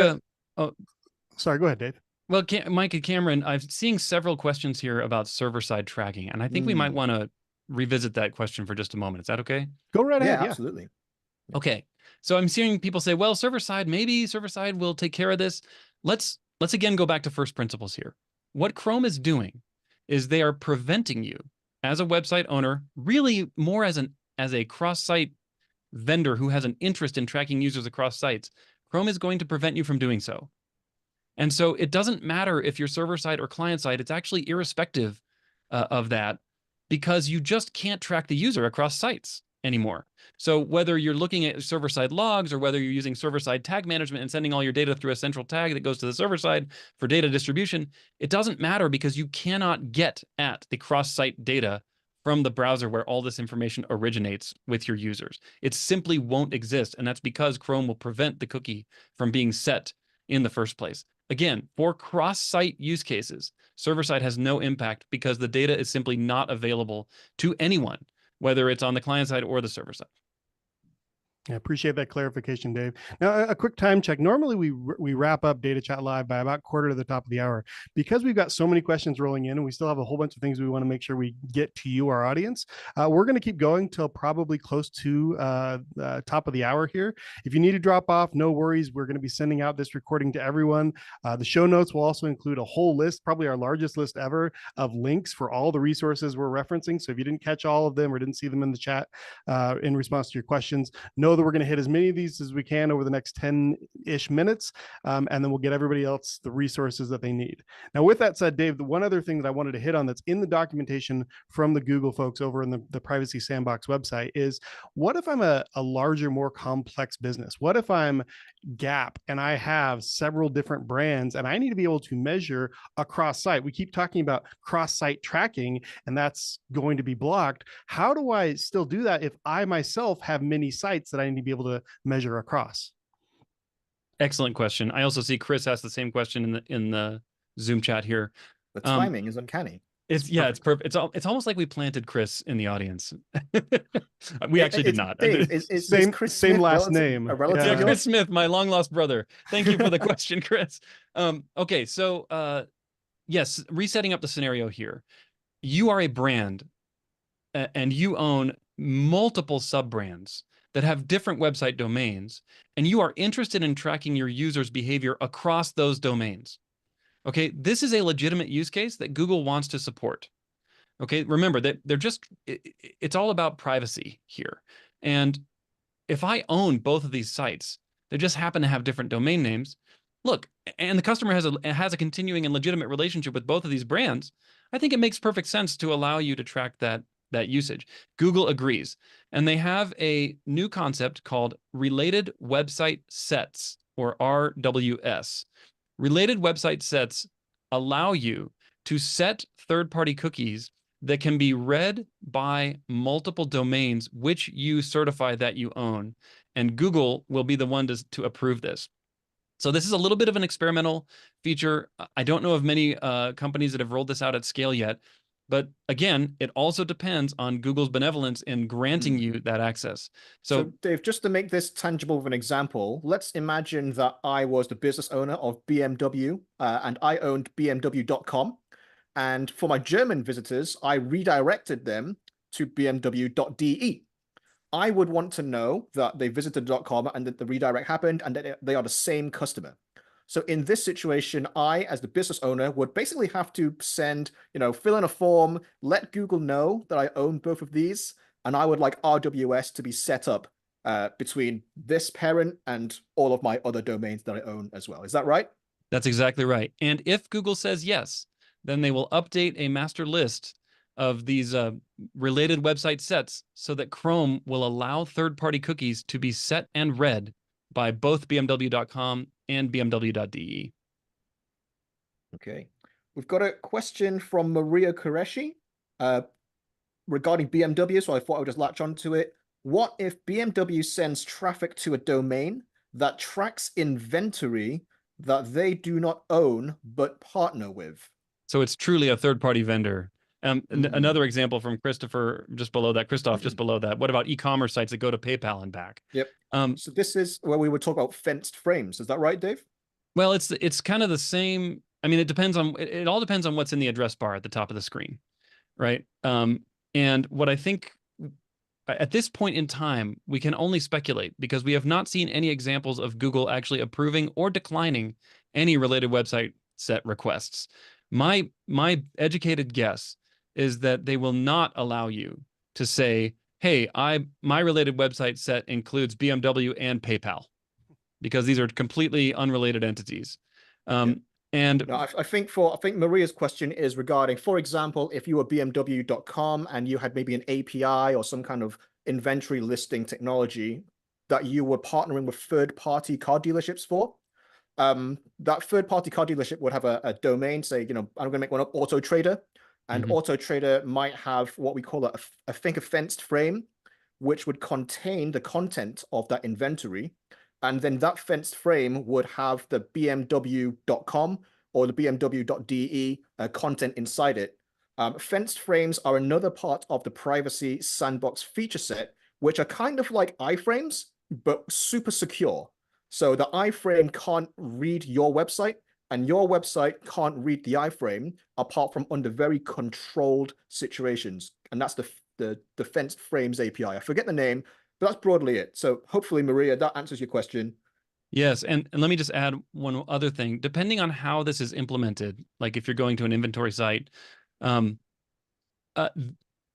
sorry, go ahead, Dave. Well, Mike and Cameron, I'm seeing several questions here about server-side tracking, and I think we might want to revisit that question for just a moment. Is that okay? Go right ahead. Yeah, absolutely. Okay. So I'm seeing people say, well, maybe server-side will take care of this. Let's again go back to first principles here. What Chrome is doing is they are preventing you as a website owner, really more as a cross-site vendor who has an interest in tracking users across sites. Chrome is going to prevent you from doing so. And so it doesn't matter if you're server-side or client-side. It's actually irrespective of that, because you just can't track the user across sites anymore. So whether you're looking at server-side logs or whether you're using server-side tag management and sending all your data through a central tag that goes to the server side for data distribution, it doesn't matter, because you cannot get at the cross-site data from the browser where all this information originates with your users. It simply won't exist, and that's because Chrome will prevent the cookie from being set in the first place. Again, for cross-site use cases, server-side has no impact because the data is simply not available to anyone, whether it's on the client side or the server side. I appreciate that clarification, Dave. Now, a quick time check. Normally, we wrap up DataChatLive by about quarter to the top of the hour. Because we've got so many questions rolling in and we still have a whole bunch of things we want to make sure we get to you, our audience, we're going to keep going till probably close to top of the hour here. If you need to drop off, no worries. We're going to be sending out this recording to everyone. The show notes will also include a whole list, probably our largest list ever, of links for all the resources we're referencing. So if you didn't catch all of them or didn't see them in the chat in response to your questions, know know that we're going to hit as many of these as we can over the next 10-ish minutes, and then we'll get everybody else the resources that they need. Now, with that said, Dave, the one other thing that I wanted to hit on that's in the documentation from the Google folks over in the Privacy Sandbox website is, what if I'm a larger, more complex business? What if I'm Gap and I have several different brands and I need to be able to measure across site? We keep talking about cross-site tracking, and that's going to be blocked. How do I still do that if I myself have many sites that I need to be able to measure across? Excellent question. I also see Chris asked the same question in the Zoom chat here. The timing is uncanny. It's perfect. It's almost like we planted Chris in the audience. We actually did not. Dave, is Chris same Smith last name. a relative Yeah, of yours? Chris Smith, my long lost brother. Thank you for the question, Chris. Okay, so yes, resetting up the scenario here. You are a brand and you own multiple sub-brands that have different website domains, and you are interested in tracking your users' behavior across those domains. Okay, this is a legitimate use case that Google wants to support. Okay, remember that it's all about privacy here. And if I own both of these sites, they just happen to have different domain names. Look, and the customer has a continuing and legitimate relationship with both of these brands, I think it makes perfect sense to allow you to track that usage. Google agrees. And they have a new concept called Related Website Sets, or RWS. Related website sets allow you to set third-party cookies that can be read by multiple domains which you certify that you own, and Google will be the one to approve this. So this is a little bit of an experimental feature. I don't know of many companies that have rolled this out at scale yet, but again, it also depends on Google's benevolence in granting you that access. So Dave, just to make this tangible with an example, let's imagine that I was the business owner of BMW and I owned BMW.com. And for my German visitors, I redirected them to BMW.de. I would want to know that they visited .com and that the redirect happened and that they are the same customer. So in this situation, I, as the business owner, would basically have to send, fill in a form, let Google know that I own both of these, and I would like RWS to be set up between this parent and all of my other domains that I own as well. Is that right? That's exactly right. And if Google says yes, then they will update a master list of these related website sets so that Chrome will allow third-party cookies to be set and read by both BMW.com and BMW.de. Okay. We've got a question from Maria Qureshi regarding BMW, so I thought I would just latch onto it. What if BMW sends traffic to a domain that tracks inventory that they do not own but partner with? So it's truly a third-party vendor. Another example from Christopher just below that, Christoph just below that. What about e-commerce sites that go to PayPal and back? Yep. So this is where we would talk about fenced frames. Is that right, Dave? Well, it's kind of the same. I mean, it all depends on what's in the address bar at the top of the screen, right? And what I think at this point in time, we can only speculate because we have not seen any examples of Google actually approving or declining any related website set requests. My educated guess is that they will not allow you to say, hey, my related website set includes BMW and PayPal, because these are completely unrelated entities. And no, I think Maria's question is regarding, for example, if you were BMW.com and you had maybe an API or some kind of inventory listing technology that you were partnering with third-party car dealerships for, that third-party car dealership would have a domain, say, I'm going to make one up, Auto Trader. And Auto Trader might have what we call a fenced frame, which would contain the content of that inventory. And then that fenced frame would have the BMW.com or the BMW.de content inside it. Fenced frames are another part of the Privacy Sandbox feature set, which are kind of like iframes, but super secure. So the iframe can't read your website, and your website can't read the iframe apart from under very controlled situations. And that's the fenced frames API. I forget the name, but that's broadly it. So hopefully, Maria, that answers your question. Yes, and let me just add one other thing. Depending on how this is implemented, like if you're going to an inventory site,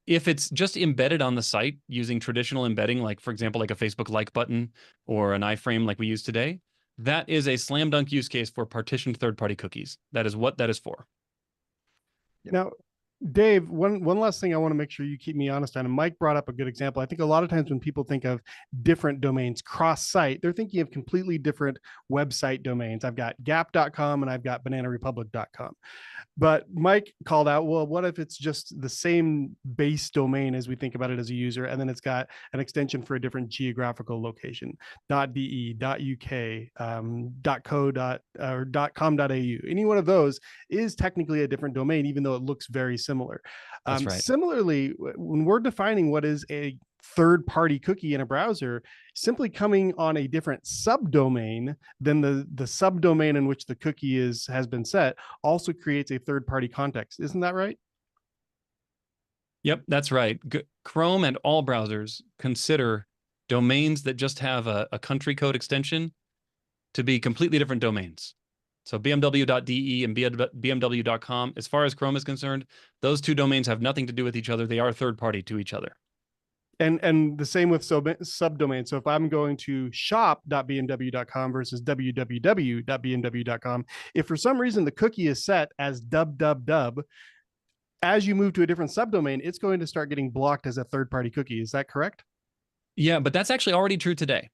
If it's just embedded on the site using traditional embedding, like for example, like a Facebook like button or an iframe like we use today, that is a slam dunk use case for partitioned third-party cookies. That is what that is for. Now, Dave, one last thing I want to make sure you keep me honest on, and Mike brought up a good example. I think a lot of times when people think of different domains cross-site, they're thinking of completely different website domains. I've got gap.com and I've got bananarepublic.com. But Mike called out, well, what if it's just the same base domain as we think about it as a user, and then it's got an extension for a different geographical location, .de, .uk, .co, or .com.au. Any one of those is technically a different domain, even though it looks very similar. That's right. Similarly, when we're defining what is a third-party cookie in a browser, simply coming on a different subdomain than the subdomain in which the cookie has been set also creates a third-party context. Isn't that right? Yep, that's right. Chrome and all browsers consider domains that just have a country code extension to be completely different domains. So bmw.de and bmw.com, as far as Chrome is concerned, those two domains have nothing to do with each other. They are third party to each other. And the same with subdomains. So if I'm going to shop.bmw.com versus www.bmw.com, if for some reason the cookie is set as www, as you move to a different subdomain, it's going to start getting blocked as a third-party cookie. Is that correct? Yeah, but that's actually already true today.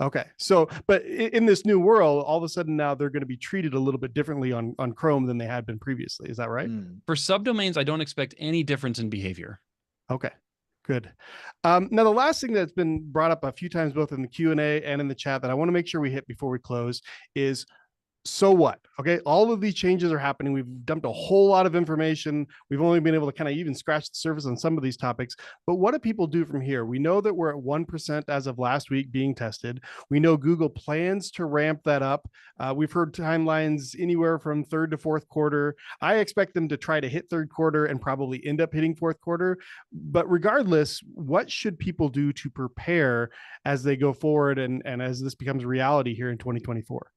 Okay. So, but in this new world, all of a sudden now they're going to be treated a little bit differently on Chrome than they had been previously. Is that right? For subdomains, I don't expect any difference in behavior. Okay. Good. Now, the last thing that's been brought up a few times, both in the Q&A and in the chat, that I want to make sure we hit before we close is, so what? Okay, all of these changes are happening. We've dumped a whole lot of information. We've only been able to kind of even scratch the surface on some of these topics. But what do people do from here? We know that we're at 1% as of last week being tested. We know Google plans to ramp that up. We've heard timelines anywhere from third to fourth quarter. I expect them to try to hit third quarter and probably end up hitting fourth quarter. But regardless, what should people do to prepare as they go forward and as this becomes reality here in 2024?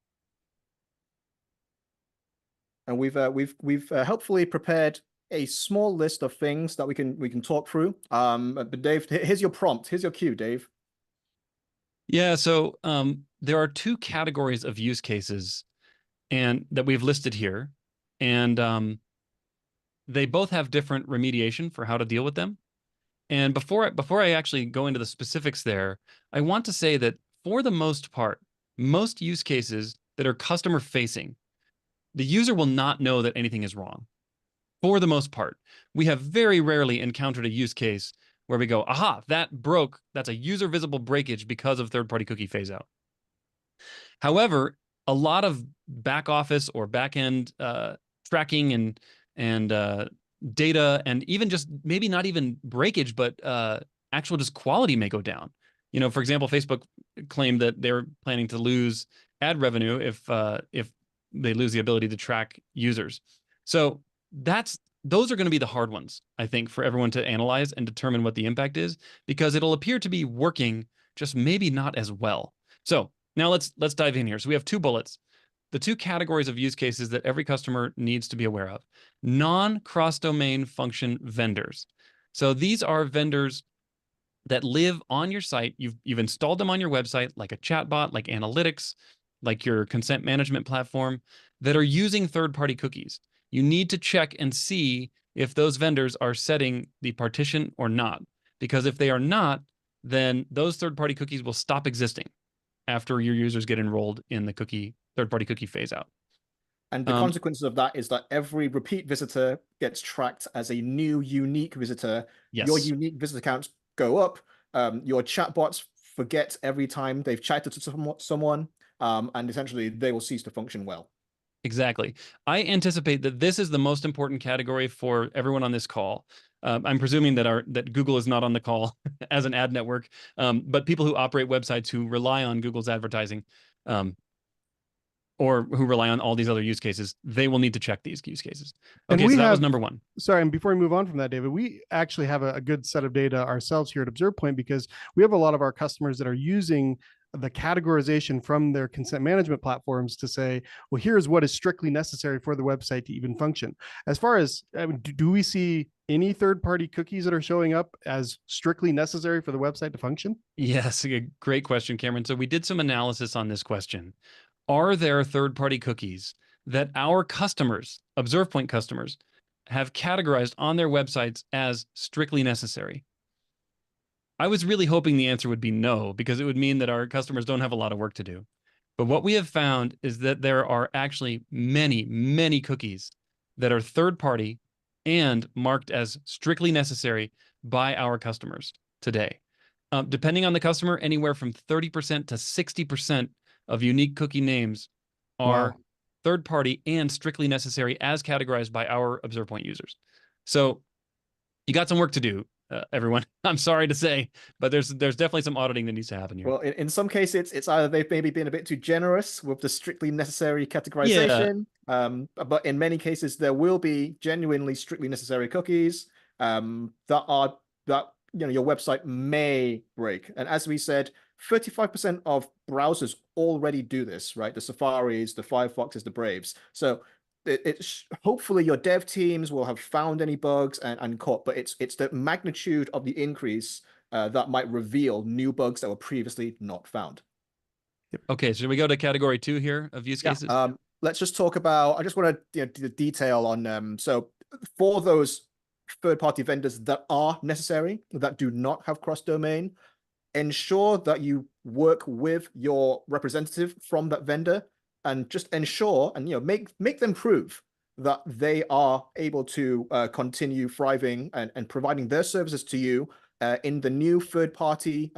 And we've helpfully prepared a small list of things that we can talk through. But Dave, here's your prompt. Here's your cue, Dave. Yeah, so there are two categories of use cases and that we've listed here, and they both have different remediation for how to deal with them. And before I actually go into the specifics there, I want to say that for the most part, most use cases that are customer facing, the user will not know that anything is wrong. For the most part, we have very rarely encountered a use case where we go, aha, that broke. That's a user visible breakage because of third-party cookie phase out. However, a lot of back office or back end tracking and data, and even just maybe not even breakage, but actual just quality may go down. You know, for example, Facebook claimed that they're planning to lose ad revenue if they lose the ability to track users. So those are going to be the hard ones, I think, for everyone to analyze and determine what the impact is, because it'll appear to be working, just maybe not as well. So now let's dive in here. So we have two bullets. The two categories of use cases that every customer needs to be aware of: non-cross-domain function vendors. So these are vendors that live on your site. You've installed them on your website, like a chatbot, like analytics, like your consent management platform, that are using third-party cookies. You need to check and see if those vendors are setting the partition or not. Because if they are not, then those third-party cookies will stop existing after your users get enrolled in the third-party cookie phase out. And the consequences of that is that every repeat visitor gets tracked as a new unique visitor. Yes. Your unique visitor counts go up. Your chatbots forget every time they've chatted to someone. And essentially they will cease to function well. Exactly. I anticipate that this is the most important category for everyone on this call. I'm presuming that Google is not on the call as an ad network, but people who operate websites who rely on Google's advertising, or who rely on all these other use cases, they will need to check these use cases. Okay, so that was number one. Sorry, and before we move on from that, David, we actually have a good set of data ourselves here at ObservePoint, because we have a lot of our customers that are using the categorization from their consent management platforms to say, well, here's what is strictly necessary for the website to even function. As far as, do we see any third-party cookies that are showing up as strictly necessary for the website to function? Yes, a great question, Cameron. So we did some analysis on this question. Are there third-party cookies that our customers, ObservePoint customers, have categorized on their websites as strictly necessary? I was really hoping the answer would be no, because it would mean that our customers don't have a lot of work to do. But what we have found is that there are actually many, many cookies that are third-party and marked as strictly necessary by our customers today. Depending on the customer, anywhere from 30% to 60% of unique cookie names are Wow. third-party and strictly necessary as categorized by our ObservePoint users. So you got some work to do, everyone. I'm sorry to say, but there's definitely some auditing that needs to happen here. Well, in some cases, it's either they've maybe been a bit too generous with the strictly necessary Yeah. categorization, but in many cases, there will be genuinely strictly necessary cookies that your website may break. And as we said, 35% of browsers already do this, right? The Safaris, the Firefoxes, the Braves. So it's hopefully your dev teams will have found any bugs and caught, but it's the magnitude of the increase that might reveal new bugs that were previously not found. Okay, should we go to category 2 here of use cases? Let's just talk about, I just want to do the detail on, so for those third-party vendors that are necessary, that do not have cross-domain, ensure that you work with your representative from that vendor and just ensure and make them prove that they are able to continue thriving and providing their services to you in the new third-party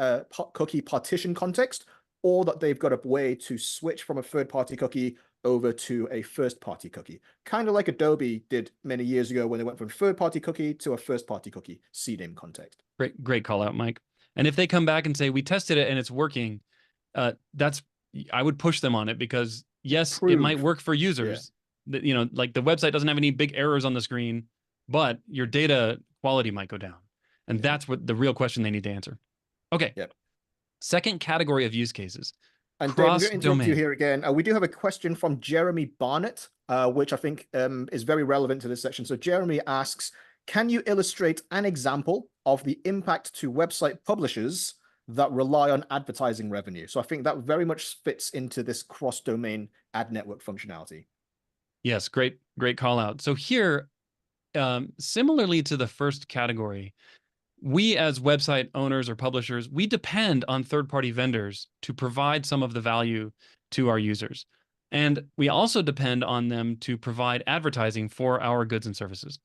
cookie partition context, or that they've got a way to switch from a third-party cookie over to a first-party cookie. Kind of like Adobe did many years ago when they went from third-party cookie to a first-party cookie CDIM context. Great call out, Mike. And if they come back and say, we tested it and it's working, I would push them on it, because yes, it might work for users. That, like the website doesn't have any big errors on the screen, but your data quality might go down. And that's what the real question they need to answer. Okay. Second category of use cases. And Dave, I'm going to interrupt you here again. We do have a question from Jeremy Barnett, which I think is very relevant to this section. So Jeremy asks, can you illustrate an example of the impact to website publishers that rely on advertising revenue? So I think that very much fits into this cross-domain ad network functionality. Yes, great call out. So here, similarly to the first category, we as website owners or publishers, we depend on third-party vendors to provide some of the value to our users. And we also depend on them to provide advertising for our goods and services.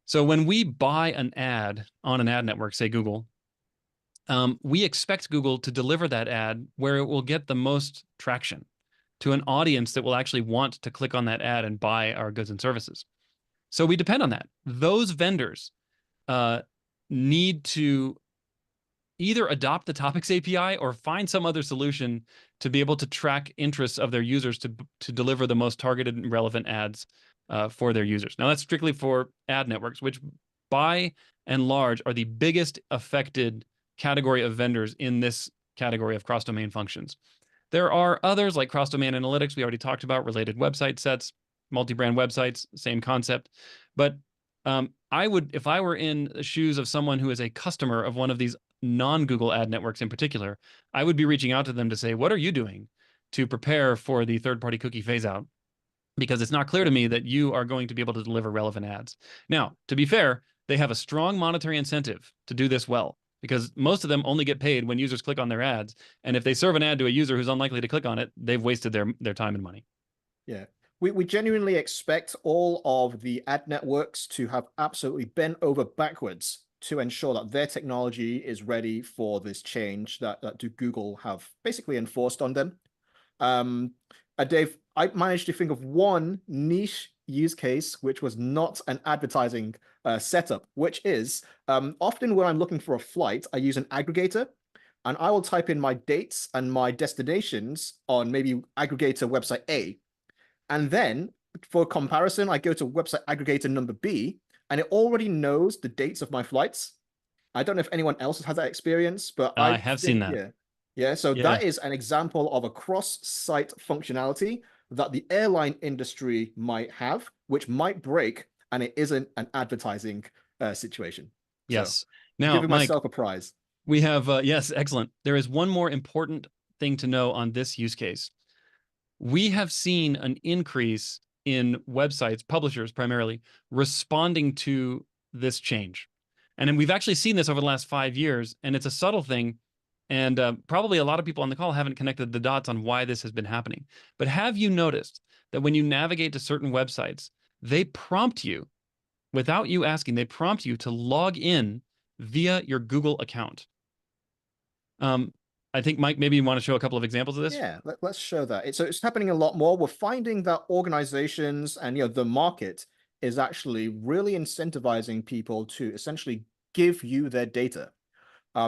So when we buy an ad on an ad network, say Google, we expect Google to deliver that ad where it will get the most traction to an audience that will actually want to click on that ad and buy our goods and services. So we depend on that. Those vendors need to either adopt the Topics API or find some other solution to be able to track interests of their users to deliver the most targeted and relevant ads for their users. Now, that's strictly for ad networks, which by and large are the biggest affected category of vendors in this category of cross-domain functions. There are others like cross-domain analytics we already talked about, related website sets, multi-brand websites, same concept. But I would, if I were in the shoes of someone who is a customer of one of these non-Google ad networks in particular, I would be reaching out to them to say, what are you doing to prepare for the third-party cookie phase-out? Because it's not clear to me that you are going to be able to deliver relevant ads. Now, to be fair, they have a strong monetary incentive to do this well, because most of them only get paid when users click on their ads. And if they serve an ad to a user who's unlikely to click on it, they've wasted their time and money. Yeah. We genuinely expect all of the ad networks to have absolutely bent over backwards to ensure that their technology is ready for this change that Google have basically enforced on them. Dave, I managed to think of one niche use case which was not an advertising setup, which is often when I'm looking for a flight, I use an aggregator, and I will type in my dates and my destinations on maybe aggregator website A. And then for comparison, I go to website aggregator number B, and it already knows the dates of my flights. I don't know if anyone else has had that experience, but I have seen that. Yeah, so Yeah. that is an example of a cross-site functionality that the airline industry might have, which might break, and it isn't an advertising situation. Yes. So, Now, giving Mike, myself a prize. we have, yes, excellent. There is one more important thing to know on this use case. We have seen an increase in websites, publishers primarily, responding to this change. And then we've actually seen this over the last 5 years, and it's a subtle thing. And probably a lot of people on the call haven't connected the dots on why this has been happening. But have you noticed that when you navigate to certain websites, they prompt you, without you asking, they prompt you to log in via your Google account? I think, Mike, maybe you want to show a couple of examples of this? Yeah, let's show that. So it's happening a lot more. We're finding that organizations and the market is actually really incentivizing people to essentially give you their data.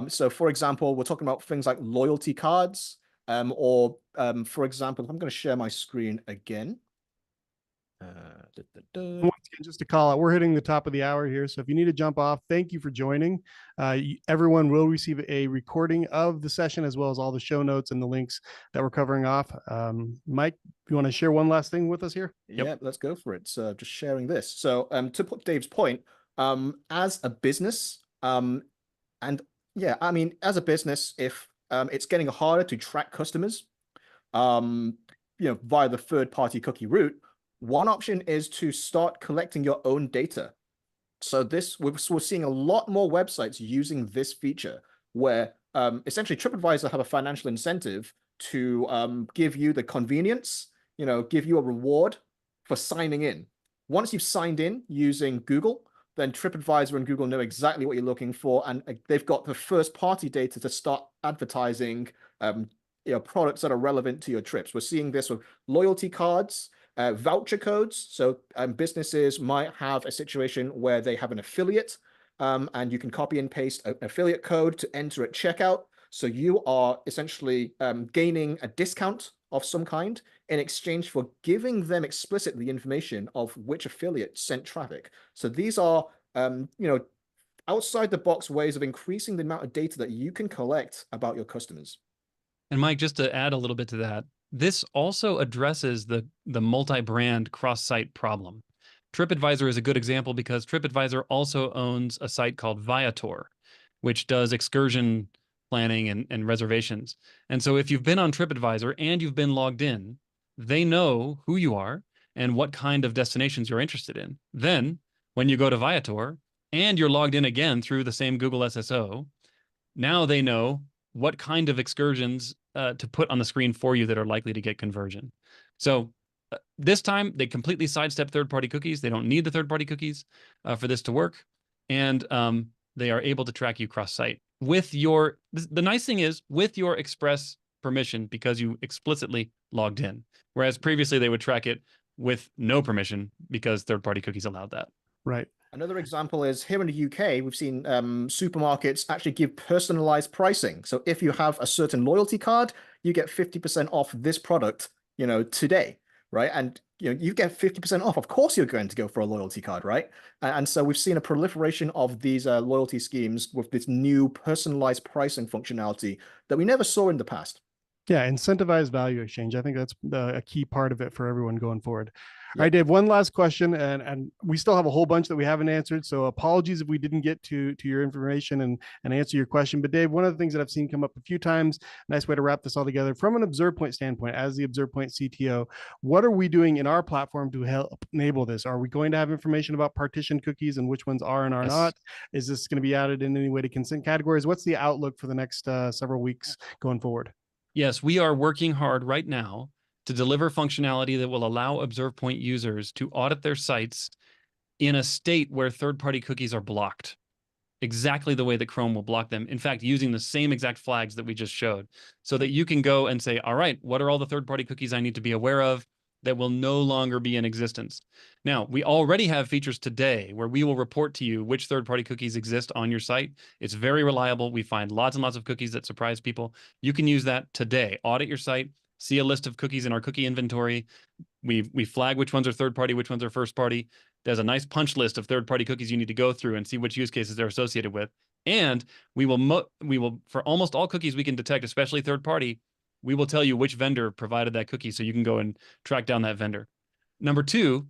So for example, we're talking about things like loyalty cards, or for example, I'm going to share my screen again. Once again, just to call out, we're hitting the top of the hour here. So if you need to jump off, thank you for joining. Everyone will receive a recording of the session as well as all the show notes and the links that we're covering off. Mike, you want to share one last thing with us here? Yeah, let's go for it. So just sharing this. So to put Dave's point, as a business, and yeah, I mean, as a business, if it's getting harder to track customers, via the third-party cookie route, one option is to start collecting your own data. So we're seeing a lot more websites using this feature where essentially TripAdvisor have a financial incentive to give you the convenience, give you a reward for signing in. Once you've signed in using Google, then TripAdvisor and Google know exactly what you're looking for, and they've got the first-party data to start advertising products that are relevant to your trips. We're seeing this with loyalty cards, voucher codes. So businesses might have a situation where they have an affiliate, and you can copy and paste an affiliate code to enter at checkout. So you are essentially gaining a discount of some kind in exchange for giving them explicitly information of which affiliate sent traffic. So these are, outside the box ways of increasing the amount of data that you can collect about your customers. And Mike, just to add a little bit to that, this also addresses the multi-brand cross-site problem. TripAdvisor is a good example because TripAdvisor also owns a site called Viator, which does excursion planning and reservations. And so if you've been on TripAdvisor and you've been logged in, they know who you are and what kind of destinations you're interested in. Then when you go to Viator and you're logged in again through the same Google SSO, now they know what kind of excursions to put on the screen for you that are likely to get conversion. So this time they completely sidestep third-party cookies. They don't need the third-party cookies for this to work. And they are able to track you cross-site with the nice thing is with your express permission because you explicitly logged in. Whereas previously they would track it with no permission because third-party cookies allowed that. Right. Another example is here in the UK, we've seen supermarkets actually give personalized pricing. So if you have a certain loyalty card, you get 50% off this product, today, right? And you get 50% off. Of course, you're going to go for a loyalty card, right? And so we've seen a proliferation of these loyalty schemes with this new personalized pricing functionality that we never saw in the past. Yeah, incentivized value exchange. I think that's a key part of it for everyone going forward. Yep. All right, Dave, one last question, and we still have a whole bunch that we haven't answered, so apologies if we didn't get to your information and answer your question. But Dave, one of the things that I've seen come up a few times, nice way to wrap this all together, from an ObservePoint standpoint, as the ObservePoint CTO, what are we doing in our platform to help enable this? Are we going to have information about partition cookies and which ones are and are not? Is this going to be added in any way to consent categories? What's the outlook for the next several weeks going forward? Yes, we are working hard right now to deliver functionality that will allow ObservePoint users to audit their sites in a state where third-party cookies are blocked, exactly the way that Chrome will block them. In fact, using the same exact flags that we just showed, so that you can go and say, all right, what are all the third-party cookies I need to be aware of that will no longer be in existence? Now, we already have features today where we will report to you which third-party cookies exist on your site. It's very reliable. We find lots and lots of cookies that surprise people. You can use that today. Audit your site, see a list of cookies in our cookie inventory. We flag which ones are third-party, which ones are first-party. There's a nice punch list of third-party cookies you need to go through and see which use cases they're associated with. And we will for almost all cookies we can detect, especially third party, we will tell you which vendor provided that cookie, so you can go and track down that vendor. Number two,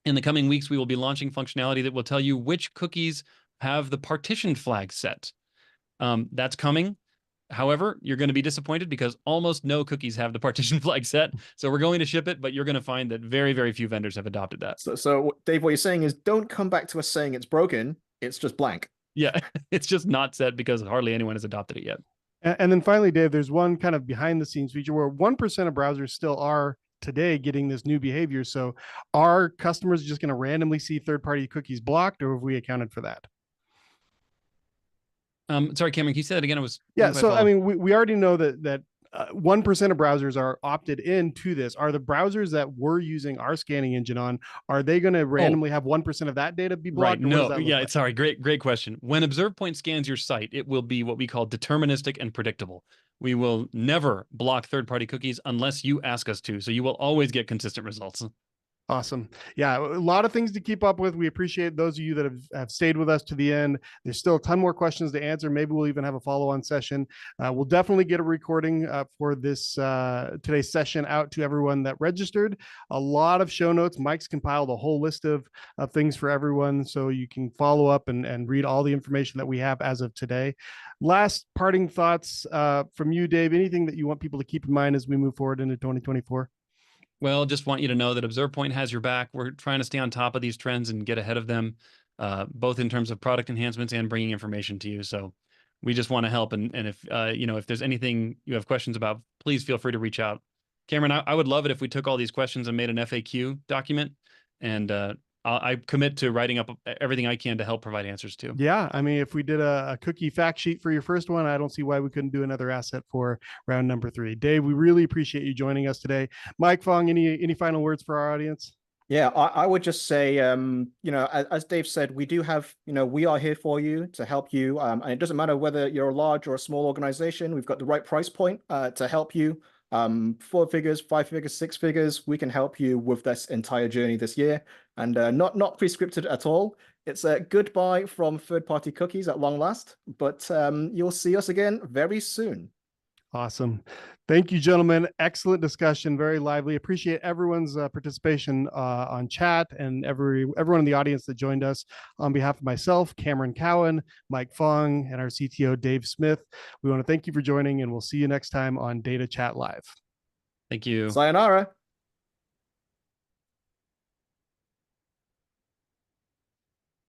in the coming weeks, we will be launching functionality that will tell you which cookies have the partition flag set. That's coming. However, you're going to be disappointed because almost no cookies have the partition flag set. So we're going to ship it, but you're going to find that very, very few vendors have adopted that. So Dave, what you're saying is don't come back to us saying it's broken. It's just blank. Yeah, it's just not set because hardly anyone has adopted it yet. And then finally, Dave, there's one kind of behind the scenes feature where 1% of browsers still are today getting this new behavior. So are customers just going to randomly see third-party cookies blocked, or have we accounted for that? Sorry, Cameron, can you say that again? So I mean, we already know that 1% of browsers are opted into this. Are the browsers that we're using our scanning engine on, are they going to randomly have 1% of that data be blocked? Right. No. Yeah. Like? Sorry. Great question. When ObservePoint scans your site, it will be what we call deterministic and predictable. We will never block third-party cookies unless you ask us to. So you will always get consistent results. Awesome. Yeah, a lot of things to keep up with. We appreciate those of you that have stayed with us to the end. There's still a ton more questions to answer. Maybe we'll even have a follow-on session. We'll definitely get a recording for this today's session out to everyone that registered. A lot of show notes. Mike's compiled a whole list of things for everyone, so you can follow up and read all the information that we have as of today. Last parting thoughts from you, Dave. Anything that you want people to keep in mind as we move forward into 2024? Well, just want you to know that ObservePoint has your back. We're trying to stay on top of these trends and get ahead of them, both in terms of product enhancements and bringing information to you. So we just want to help. And if, if there's anything you have questions about, please feel free to reach out. Cameron, I would love it if we took all these questions and made an FAQ document, and I commit to writing up everything I can to help provide answers to. Yeah, I mean, if we did a cookie fact sheet for your first one, I don't see why we couldn't do another asset for round number 3. Dave, we really appreciate you joining us today. Mike Fong, any final words for our audience? Yeah, I would just say, as Dave said, we do have, we are here for you to help you. And it doesn't matter whether you're a large or a small organization. We've got the right price point to help you. 4 figures, 5 figures, 6 figures. We can help you with this entire journey this year, and not pre-scripted at all. It's a goodbye from third-party cookies at long last, but you'll see us again very soon. Awesome. Thank you, gentlemen. Excellent discussion. Very lively. Appreciate everyone's participation on chat and everyone in the audience that joined us. On behalf of myself, Cameron Cowan, Mike Fong, and our CTO, Dave Smith, we want to thank you for joining, and we'll see you next time on Data Chat Live. Thank you. Sayonara.